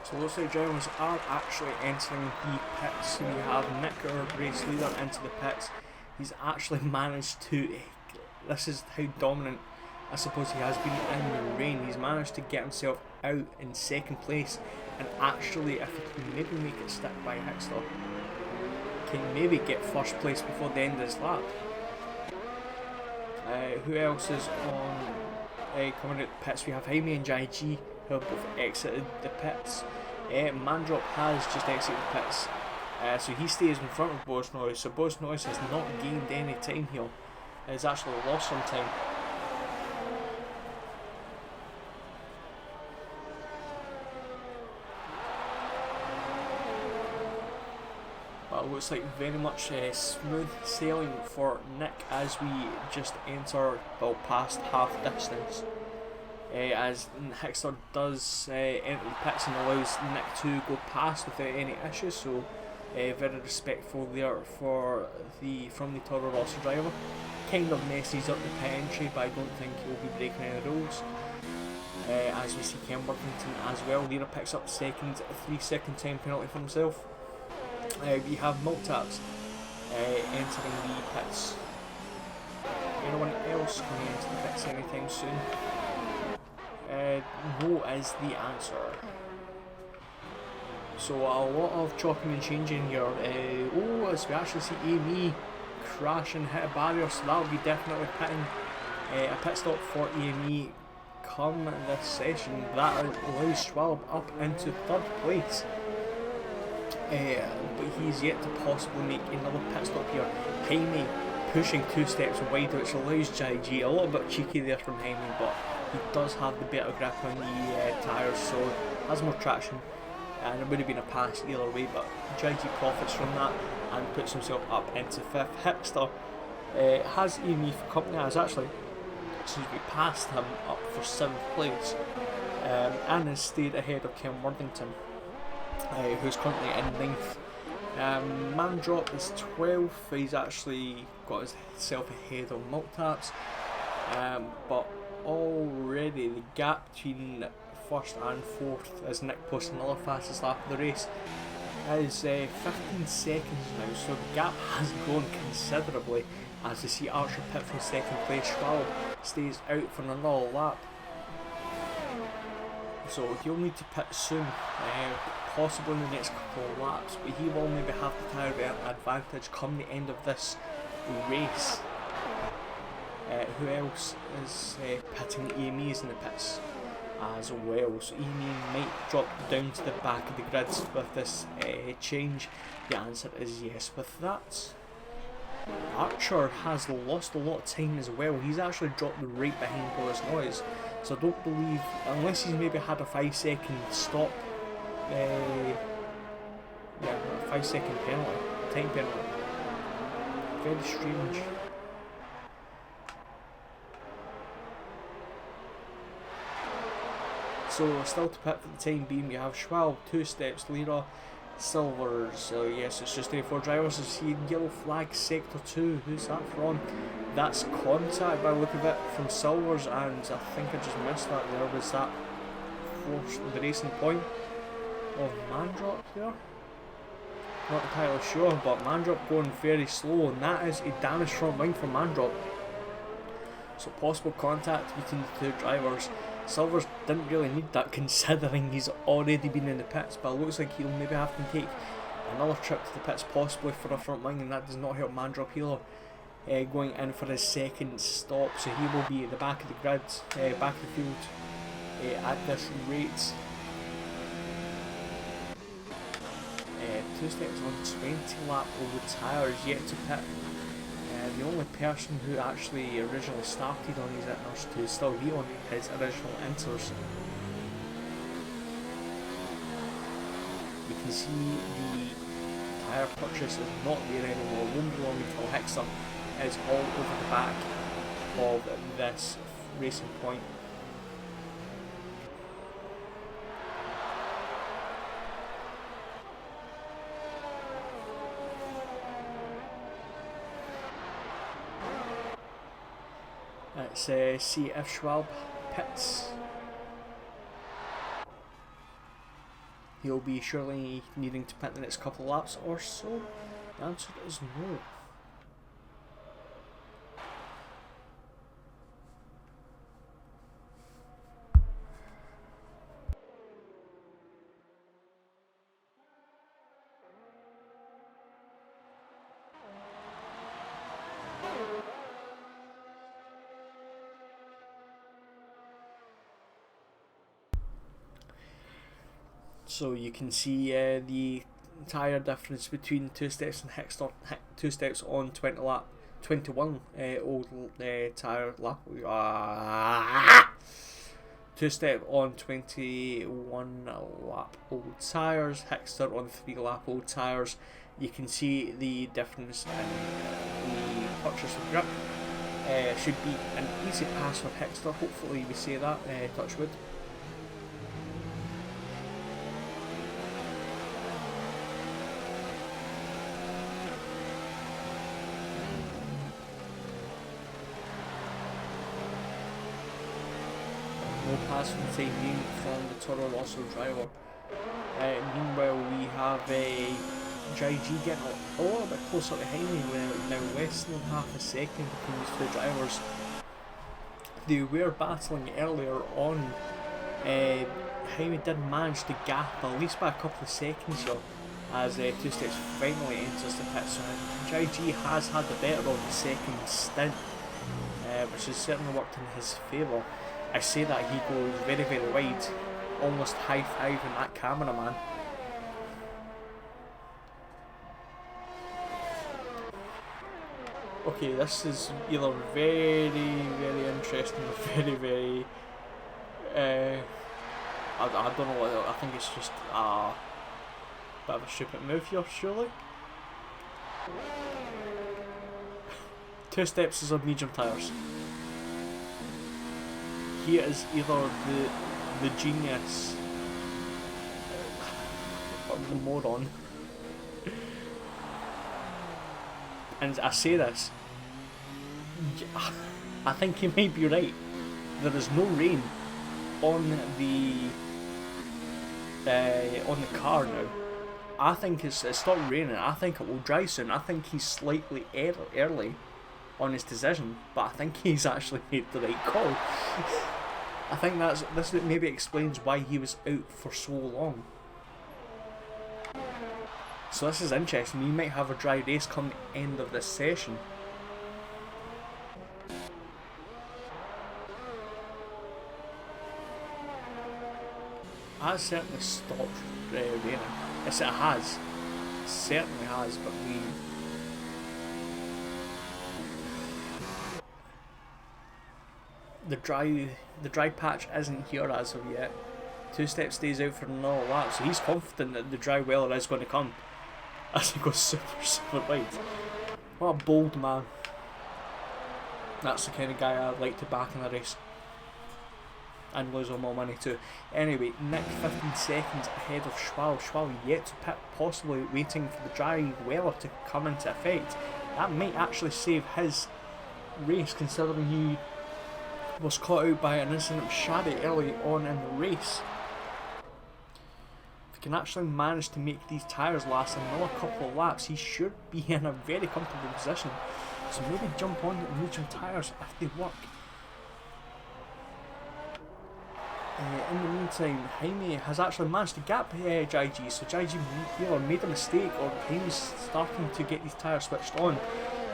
So looks like drivers are actually entering the pits. We have Nick, our race leader, into the pits. He's actually managed to, this is how dominant I suppose he has been in the rain. He's managed to get himself out in second place, and actually if he can maybe make it stick by Hickster, can maybe get first place before the end of his lap. Who else is on coming out the pits? We have Jaime and Jai G, who have both exited the pits. Mandrop has just exited the pits, so he stays in front of Boaz Noyes. So Boaz Noyes has not gained any time here, he's actually lost some time. But it looks like very much smooth sailing for Nick as we just enter, well, past half distance. As Hickster does enter the pits and allows Nick to go past without any issues, so very respectful there from the Toro Rosso driver. Kind of messes up the pit entry, but I don't think he'll be breaking any rules. As we see Ken Worthington as well, Leader picks up second, 3-second time penalty for himself. We have Multaps entering the pits. Anyone else coming into the pits anytime soon? No is the answer. So a lot of chopping and changing here. As we actually see AME crash and hit a barrier, so that will be definitely pitting. A pit stop for AME come this session. That allows Schwab up into third place. But he's yet to possibly make another pit stop here. Jaime pushing 2 steps wide, which allows Jai G, a little bit cheeky there from Jaime, but he does have the better grip on the tyres, so has more traction, and it would have been a pass either way, but Jai G profits from that and puts himself up into 5th. Hickster has EME for company, has actually passed him up for 7th place, and has stayed ahead of Ken Worthington, who's currently in 9th. Mandrop is 12th, he's actually got himself ahead of Multaps, but already the gap between 1st and 4th, as Nick posts another fastest lap of the race, is 15 seconds now, so the gap has grown considerably as we see Archer pit from 2nd place. Schwab stays out for another lap. So he'll need to pit soon, possibly in the next couple of laps, but he will maybe have the tyre advantage come the end of this race. Who else is pitting? Amy is in the pits as well, so Amy might drop down to the back of the grid with this change. The answer is yes with that. Archer has lost a lot of time as well. He's actually dropped right behind Boris Noise, so I don't believe, unless he's maybe had a 5-second stop, yeah, a 5-second penalty, time penalty. Very strange. So still to pit for the time being, we have Schwab, 2 steps, Lira, Silvers, so yes, it's just 4 drivers. I see yellow flag sector 2, who's that from? That's contact by the look of it from Silvers, and I think I just missed that there. Was that the racing point of Mandrop there? Not entirely sure, but Mandrop going very slow, and that is a damaged front wing from Mandrop. So possible contact between the 2 drivers. Silvers didn't really need that considering he's already been in the pits, but it looks like he'll maybe have to take another trip to the pits possibly for a front wing, and that does not help Mandrop either. Going in for his second stop, so he will be at the back of the grid, back of the field at this rate. 2 steps on 20 lap over tyres, yet to pit. The only person who actually originally started on his inters to still be on his original inters. You can see the tyre purchase is not there anymore. Won't be long until Hickster is all over the back of this racing point. Let's see if Schwab pits. He'll be surely needing to pit the next couple of laps or so. The answer is no. So you can see the tyre difference between 2 steps and Hickster. 2 steps on 21 old tyre lap. 2 step on 21 lap old tyres. Hickster on 3 lap old tyres. You can see the difference in the purchase of grip. Should be an easy pass for Hickster. Hopefully we say that. Touch wood. Pass from the time being from the Toro Rosso driver. Meanwhile, we have JG getting a little bit closer to Jaime, now less than half a second between these 2 drivers. They were battling earlier on. Jaime did manage to gap at least by a couple of seconds here as 2 steps finally enters the pit. So JG has had the better of the second stint, which has certainly worked in his favour. I say that he goes very, very wide, almost high-fiving that cameraman. Okay, this is either very, very interesting or very, very... I don't know what, I think it's just a bit of a stupid move here, surely. 2 steps is on medium tyres. He is either the genius or the moron. And I say this, I think he might be right. There is no rain on the car now. I think it's stopped raining. I think it will dry soon. I think he's slightly early on his decision, but I think he's actually made the right call. I think this maybe explains why he was out for so long. So this is interesting. We might have a dry race come the end of this session. Has certainly stopped raining. Yes, it has. It certainly has, but the dry patch isn't here as of yet. Two Step stays out for another lap, so he's confident that the dry weather is going to come as he goes super wide. What a bold man. That's the kind of guy I'd like to back in a race. And lose all my money too. Anyway, Nick 15 seconds ahead of Schwal. Schwal yet to pit, possibly waiting for the dry weather to come into effect. That might actually save his race, considering he was caught out by an incident with Shaddy early on in the race. If he can actually manage to make these tyres last another couple of laps, he should be in a very comfortable position. So maybe jump on the medium tyres if they work. In the meantime, Jaime has actually managed to gap JG, so JG either made a mistake or Jaime's starting to get these tyres switched on.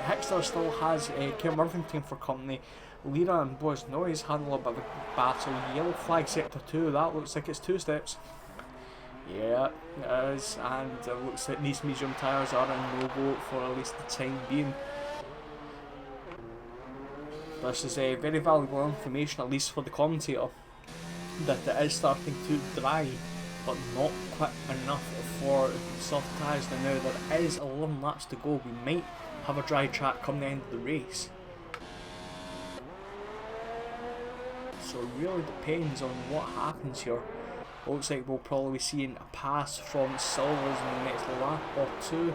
Hickster still has Kim Worthington for company. Lira and Boys Noise had a little bit of a battle. Yellow flag sector 2, that looks like it's Two Steps. Yeah, it is, and it looks like these medium tyres are in no-go for at least the time being. This is very valuable information, at least for the commentator, that it is starting to dry, but not quite enough for soft tyres. Now there is 11 laps to go. We might have a dry track come the end of the race. So it really depends on what happens here. Looks like we'll probably be seeing a pass from Silvers in the next lap or two.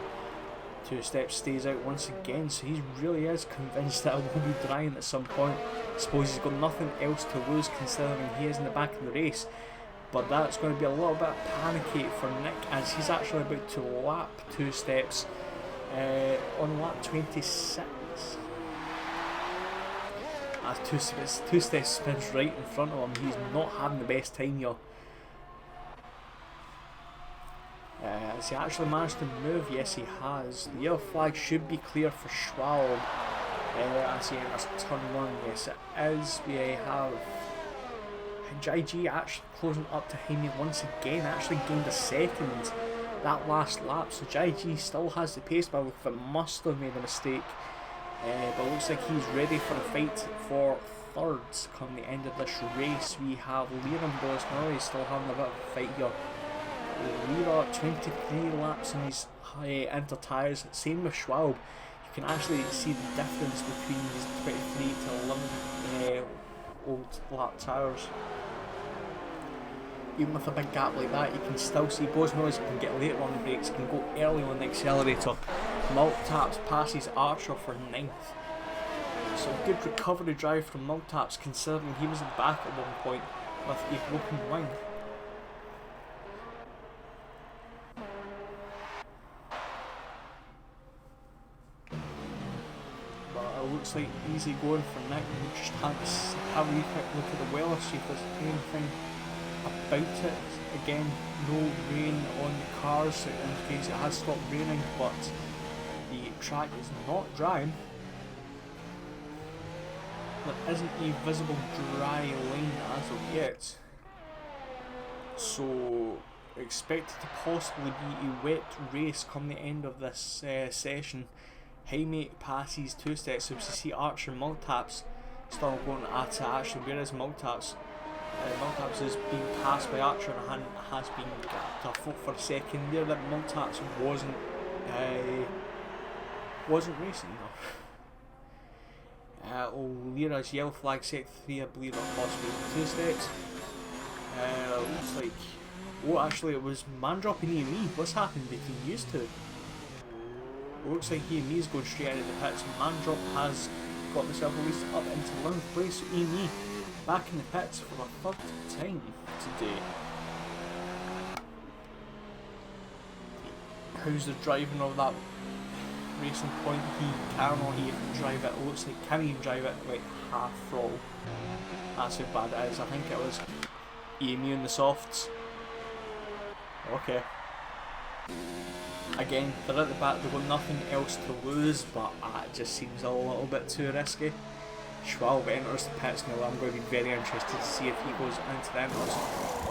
Two Steps stays out once again, so he really is convinced that it will be drying at some point. I suppose he's got nothing else to lose considering he is in the back of the race, but that's going to be a little bit panicky for Nick as he's actually about to lap Two Steps on lap 26. As Two Steps spins right in front of him, he's not having the best time here. Has he actually managed to move? Yes, he has. The yellow flag should be clear for Schwalb as he enters turn 1. Yes, it is. We have JG actually closing up to Jaime once again, actually gained a second that last lap. So JG still has the pace, but it must have made a mistake. But it looks like he's ready for the fight for thirds come the end of this race. We have Lear and Boris Noise still having a bit of a fight here. Lira 23 laps on his inter tyres, same with Schwalb. You can actually see the difference between his 23 to 11 old lap tyres. Even with a big gap like that, you can still see Boz Noise can get later on the brakes, can go early on the accelerator. Maltaps passes Archer for 9th. So good recovery drive from Maltaps considering he was in the back at one point with a broken wing. Looks like easy going for Nick. We just have a wee quick look at the weather, see if there's anything about it. Again, no rain on the cars, so in case it has stopped raining, but the track is not dry. There isn't a visible dry line as of yet, so expected to possibly be a wet race come the end of this session. Jaime passes Two Steps, so we see Archer and Maltaps still going at it. Actually, where is Maltaps? Maltaps is being passed by Archer and has been gapped. I thought for a second there that Maltaps wasn't racing though. Lira's yellow flag set 3, I believe that possibly Two Steps. Looks like, oh actually it was man dropping EME. What's happened? They can used to. Looks like EME is going straight out of the pits. Mandrop has got himself released up into 11th place. So EME back in the pits for the 3rd time today. How's the driving of that Racing Point, he cannot even drive it. It looks like can't even drive it like half throttle. That's how bad it is. I think it was Amy in the softs. Okay. Again, they're at the back, they've got nothing else to lose, but it just seems a little bit too risky. Schwalbe enters the pits now. I'm going to be very interested to see if he goes into the enters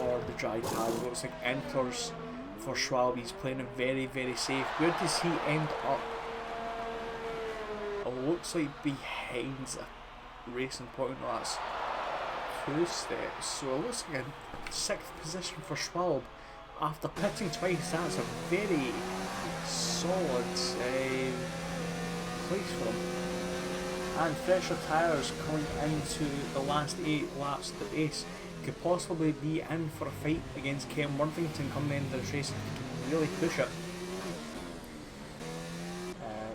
or the dry tire. It looks like enters for Schwalbe. He's playing it very, very safe. Where does he end up? It looks like behind the Racing Point. No, that's 2 steps. So it looks like a 6th position for Schwalbe. After pitting twice, that's a very solid place for him. And fresher tyres coming into the last 8 laps of the race. Could possibly be in for a fight against Ken Worthington come the end of this race if he can really push it.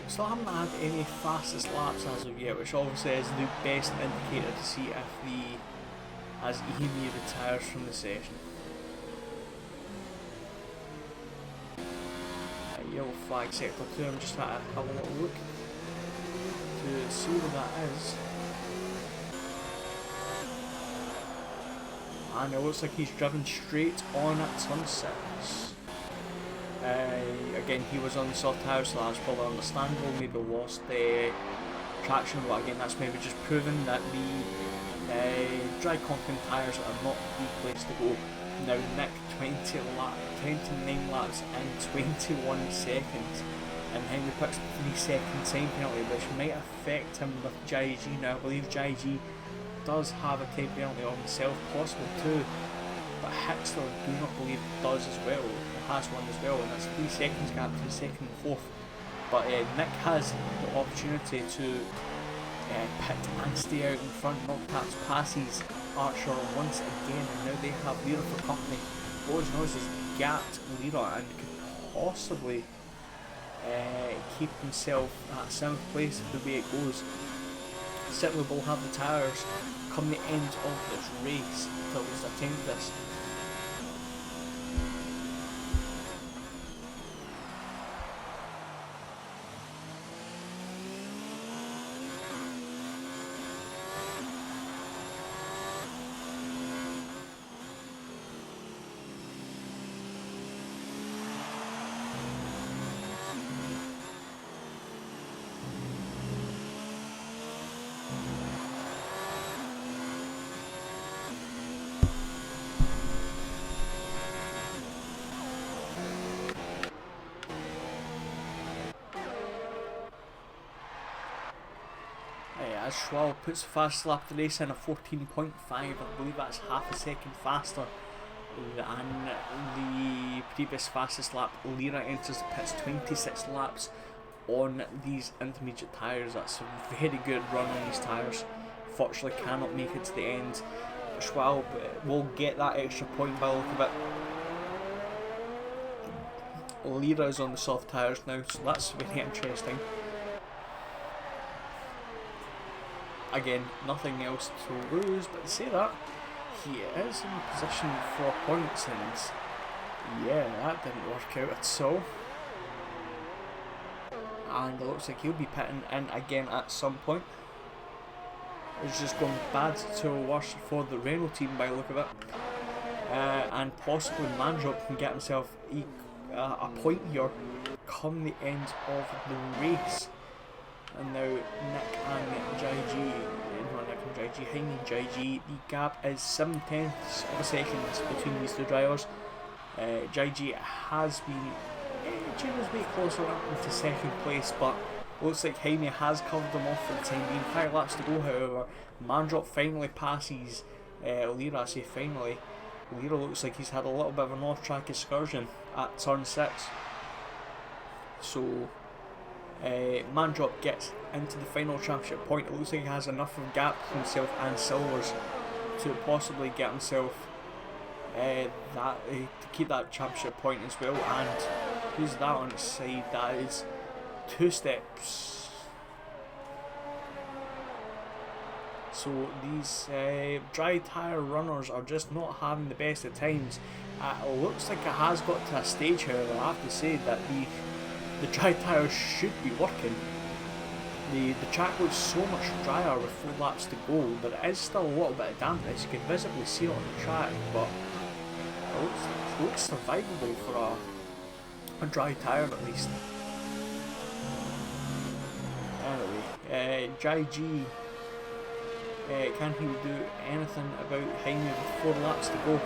Still haven't had any fastest laps as of yet, which obviously is the best indicator to see if he has Amy retires from the session. Yellow flag sector 2, I'm just having a little look to see what that is. And it looks like he's driven straight on at turn 6. Again, he was on the soft tyres, so that's probably understandable. Maybe lost the traction, but again, that's maybe just proven that the dry concrete tyres are not the place to go. Now Nick 29 laps and 21 seconds, and Henry picks the 3-second time penalty, which might affect him with Jai G. Now I believe Jai G does have a time penalty on himself, possible too, but Hickster do not believe does as well. It has one as well, and that's 3 seconds gap to the 2nd and 4th. But Nick has the opportunity to pit and stay out in front. Knocktaps passes Archer once again, and now they have Leader for company. Boris Noise has gapped Leader and could possibly keep himself at 7th place the way it goes. Certainly will have the tyres come the end of this race to at least attempt this. As Schwalbe puts the fastest lap of the race in a 14.5, I believe that's half a second faster than the previous fastest lap. Lira enters the pits 26 laps on these intermediate tyres. That's a very good run on these tyres. Fortunately cannot make it to the end. Schwalbe will get that extra point by the look of it. Lira is on the soft tyres now, so that's very interesting. Again, nothing else to lose, but to say that, he is in position for points, and yeah, that didn't work out at all. And it looks like he'll be pitting in again at some point. It's just gone bad to worse for the Renault team by the look of it. And possibly Mandrop can get himself a point here come the end of the race. And now Nick and Jai G, not Nick and Jai G, Jaime and Jai G, the gap is 7/10 of a second between these two drivers. Jai G has been Junior's way closer up into 2nd place, but looks like Jaime has covered them off for the time being. 5 laps to go, however. Mandrop finally passes Lira. I say finally. Lira looks like he's had a little bit of an off-track excursion at turn 6. So Mandrop gets into the final championship point. It looks like he has enough of a gap for himself and Silvers to possibly get himself to keep that championship point as well. And who's that on its side? That is 2 steps. So these dry tyre runners are just not having the best of times. It looks like it has got to a stage, however, I have to say that the the dry tyres should be working. The track looks so much drier with 4 laps to go. There is still a little bit of dampness, you can visibly see it on the track, but it looks survivable for a dry tyre at least. Anyway, Jai G, can he do anything about Jaime with 4 laps to go?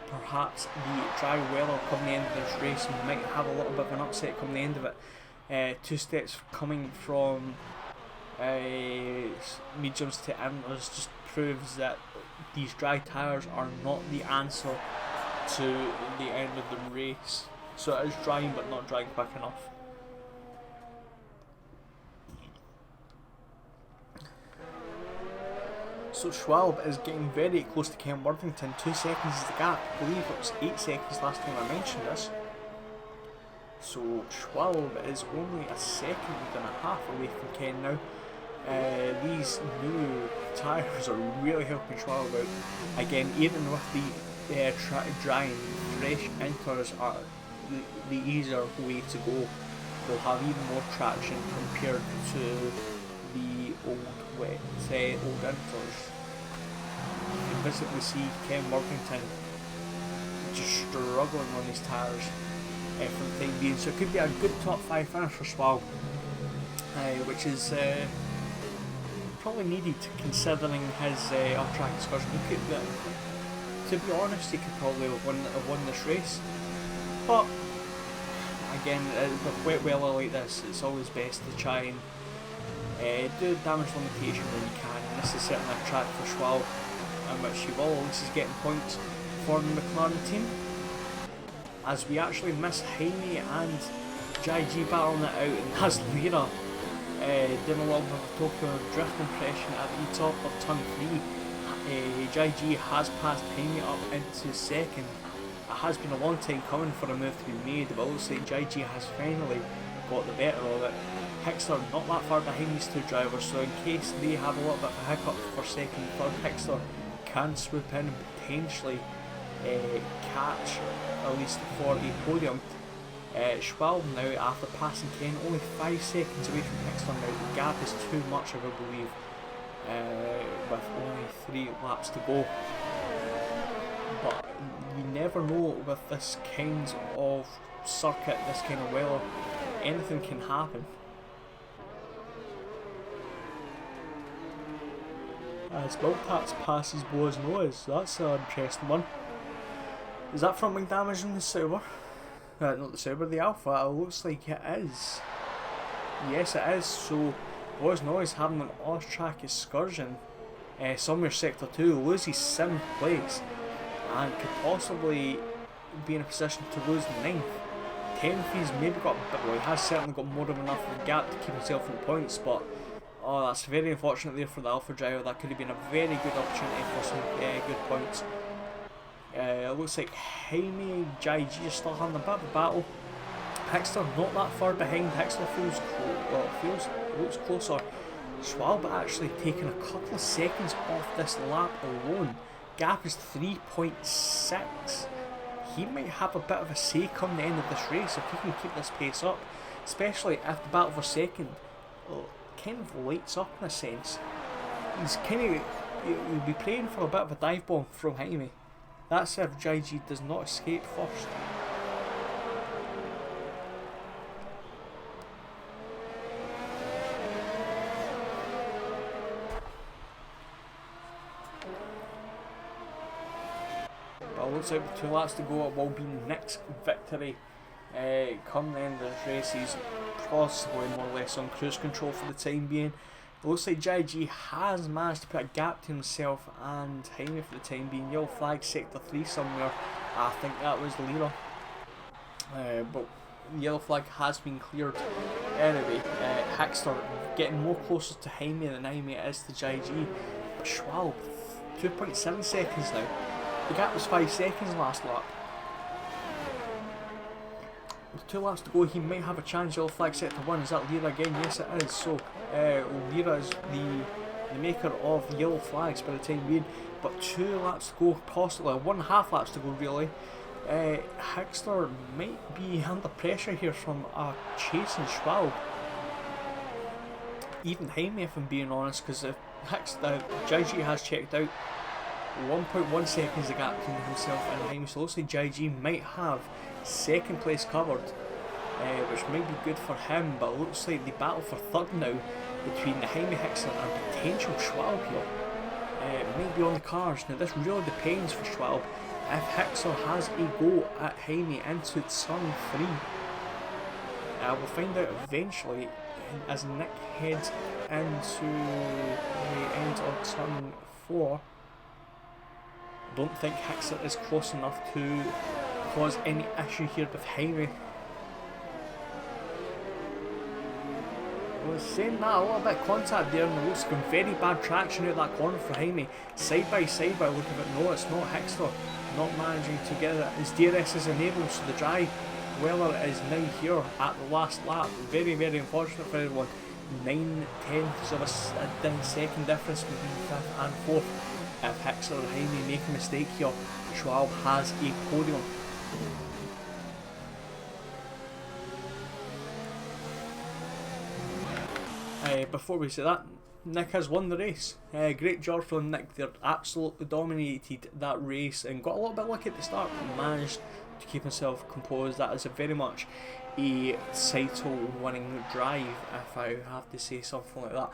Perhaps the dry weather come the end of this race might have a little bit of an upset come the end of it. 2 steps coming from mediums to inters just proves that these dry tyres are not the answer to the end of the race. So it is drying but not drying quick enough. So Schwalbe is getting very close to Ken Worthington. 2 seconds is the gap. I believe it was 8 seconds last time I mentioned this. So Schwalbe is only a second and a half away from Ken now. These new tyres are really helping Schwalbe out. Again, even with the drying, fresh inters are the easier way to go. They'll have even more traction compared to the old wet, old inters. You can visibly see Ken Worthington just struggling on his tyres for the time being. So it could be a good top 5 finish for Schwalbe, which is probably needed considering his off-track excursion. He could, to be honest, he could probably have won this race, but again, with wet weather like this, it's always best to try and do damage limitation when you can, and this is certainly a track for Schwalbe in which he will. This is getting points for the McLaren team, as we actually miss Jaime and Jai G battling it out, and that's Lira doing a little bit of a Tokyo Drift impression at the top of turn 3. Jai G has passed Jaime up into second. It has been a long time coming for a move to be made, but it looks like Jai G has finally got the better of it. Hickster not that far behind these 2 drivers, so in case they have a little bit of a hiccup for second and third, Hickster can swoop in and potentially catch at least for a podium. Schwalbe now, after passing Ken, only 5 seconds away from Hickster now. The gap is too much, I believe, with only 3 laps to go. But you never know with this kind of circuit, this kind of weather, anything can happen. As Miltats passes Boa's nose, that's an interesting one. Is that front wing damage in the Sauber? Not the Sauber, the Alpha. It looks like it is. Yes, it is. So Boa's nose having an off-track excursion somewhere sector 2, loses 7th place and could possibly be in a position to lose 9th. 10th, he's maybe got a bit, well, he has certainly got more than enough of a gap to keep himself in points, but oh, that's very unfortunate there for the Alpha driver. That could have been a very good opportunity for some good points. It looks like Jaime, Jai G are still having a bit of a battle. Hickster not that far behind. Hickster looks closer. Schwalbe actually taking a couple of seconds off this lap alone. Gap is 3.6. He might have a bit of a say come the end of this race if he can keep this pace up, especially if the battle for second kind of lights up in a sense. He's kind of, he'll be praying for a bit of a dive bomb from Jaime. That's if Jai G does not escape first. But it looks like with 2 laps to go, it will be Nick's victory. Come the end of this race, he's possibly more or less on cruise control for the time being. It looks like Jai G has managed to put a gap to himself and Jaime for the time being. Yellow flag sector 3 somewhere. I think that was Lira. But the yellow flag has been cleared. Anyway, Hickster getting more closer to Jaime than Jaime is to Jai G. But Schwalbe, 2.7 seconds now. The gap was 5 seconds last lap. With 2 laps to go, he might have a chance. Yellow flag sector 1. Is that Lira again? Yes, it is. So Lira is the the maker of yellow flags by the time being, but 2 laps to go, possibly 1.5 laps to go really. Hickster might be under pressure here from a chasing Schwalbe. Even Jaime, if I'm being honest, because if JG has checked out, 1.1 seconds the gap between himself and Jaime, so it looks like JG might have second place covered, which might be good for him, but it looks like the battle for third now between Jaime Hickster and potential Schwalbe here might be on the cards. Now this really depends for Schwalbe if Hickster has a go at Jaime into turn 3. We'll find out eventually as Nick heads into the end of turn 4. Don't think Hickster is close enough to cause any issue here with Jaime. I was saying that, a little bit of contact there, and it looks like very bad traction out that corner for Jaime. Side by look at it, no, it's not Hickster not managing to get it. His DRS is enabled, so the dry Weller is now here at the last lap. Very, very unfortunate for everyone. 9/10 of a second difference between 5th and 4th. If Hickster or Jaime make a mistake here, Schwalbe has a podium. Before we say that, Nick has won the race. Great job from Nick. They're absolutely dominated that race and got a little bit lucky at the start, but managed to keep himself composed. That is a very much a title winning drive, if I have to say something like that.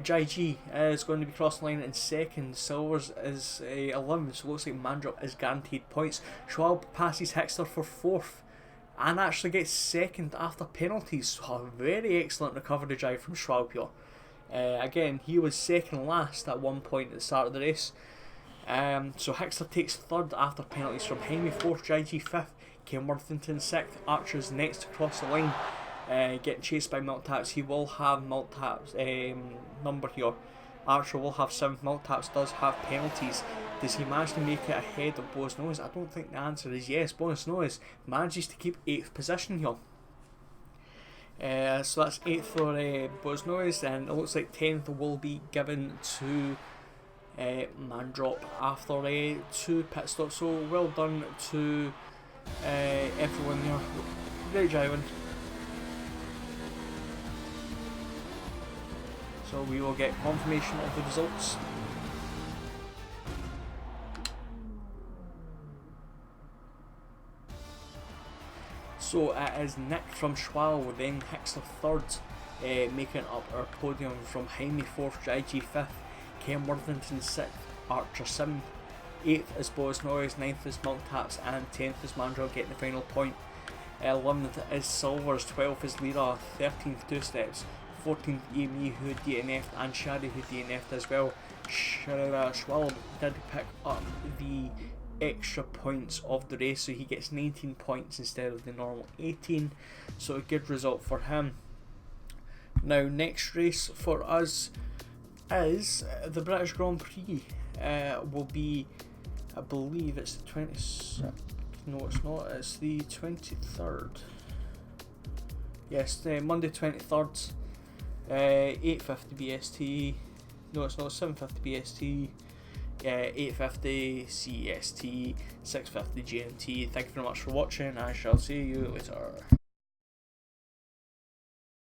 JG is going to be crossing the line in second. Silvers is 11, so it looks like Mandrop is guaranteed points. Schwalbe passes Hickster for 4th and actually gets second after penalties. So a very excellent recovery drive from Schwalbe here. Again, he was second last at one point at the start of the race. So Hickster takes 3rd after penalties from Jaime 4th, JG 5th, Ken Worthington 6th, Archer's next to cross the line, getting chased by Milk-Taps. He will have Milk-Taps number here. Archer will have 7th, Milk-Taps does have penalties. Does he manage to make it ahead of Bonus Noise? I don't think the answer is yes. Bonus Noise manages to keep 8th position here. So that's 8th for Bonus Noise, and it looks like 10th will be given to Mandrop after 2 pit stops. So well done to everyone there. Great driving. So we will get confirmation of the results. So it is Nick from Schwalbe, then Hickster 3rd, making up our podium from Jaime 4th, JG 5th, Ken Worthington 6th, Archer 7th, 8th is Bonus Noise, 9th is Milk-Taps, and 10th is Mandrop getting the final point. 11th is Silvers, 12th is Lira, 13th 2 Steps, 14th Amy who DNF'd, and Shadi who DNF'd as well. Schwalbe did pick up the extra points of the race, so he gets 19 points instead of the normal 18, so a good result for him. Now next race for us is the British Grand Prix. Will be, I believe it's the 26th, no it's not, it's the 23rd, yes, the Monday 23rd, 8:50 BST, no it's not, 7:50 BST, 8:50 CEST, 6:50 GMT. Thank you very much for watching. I shall see you later.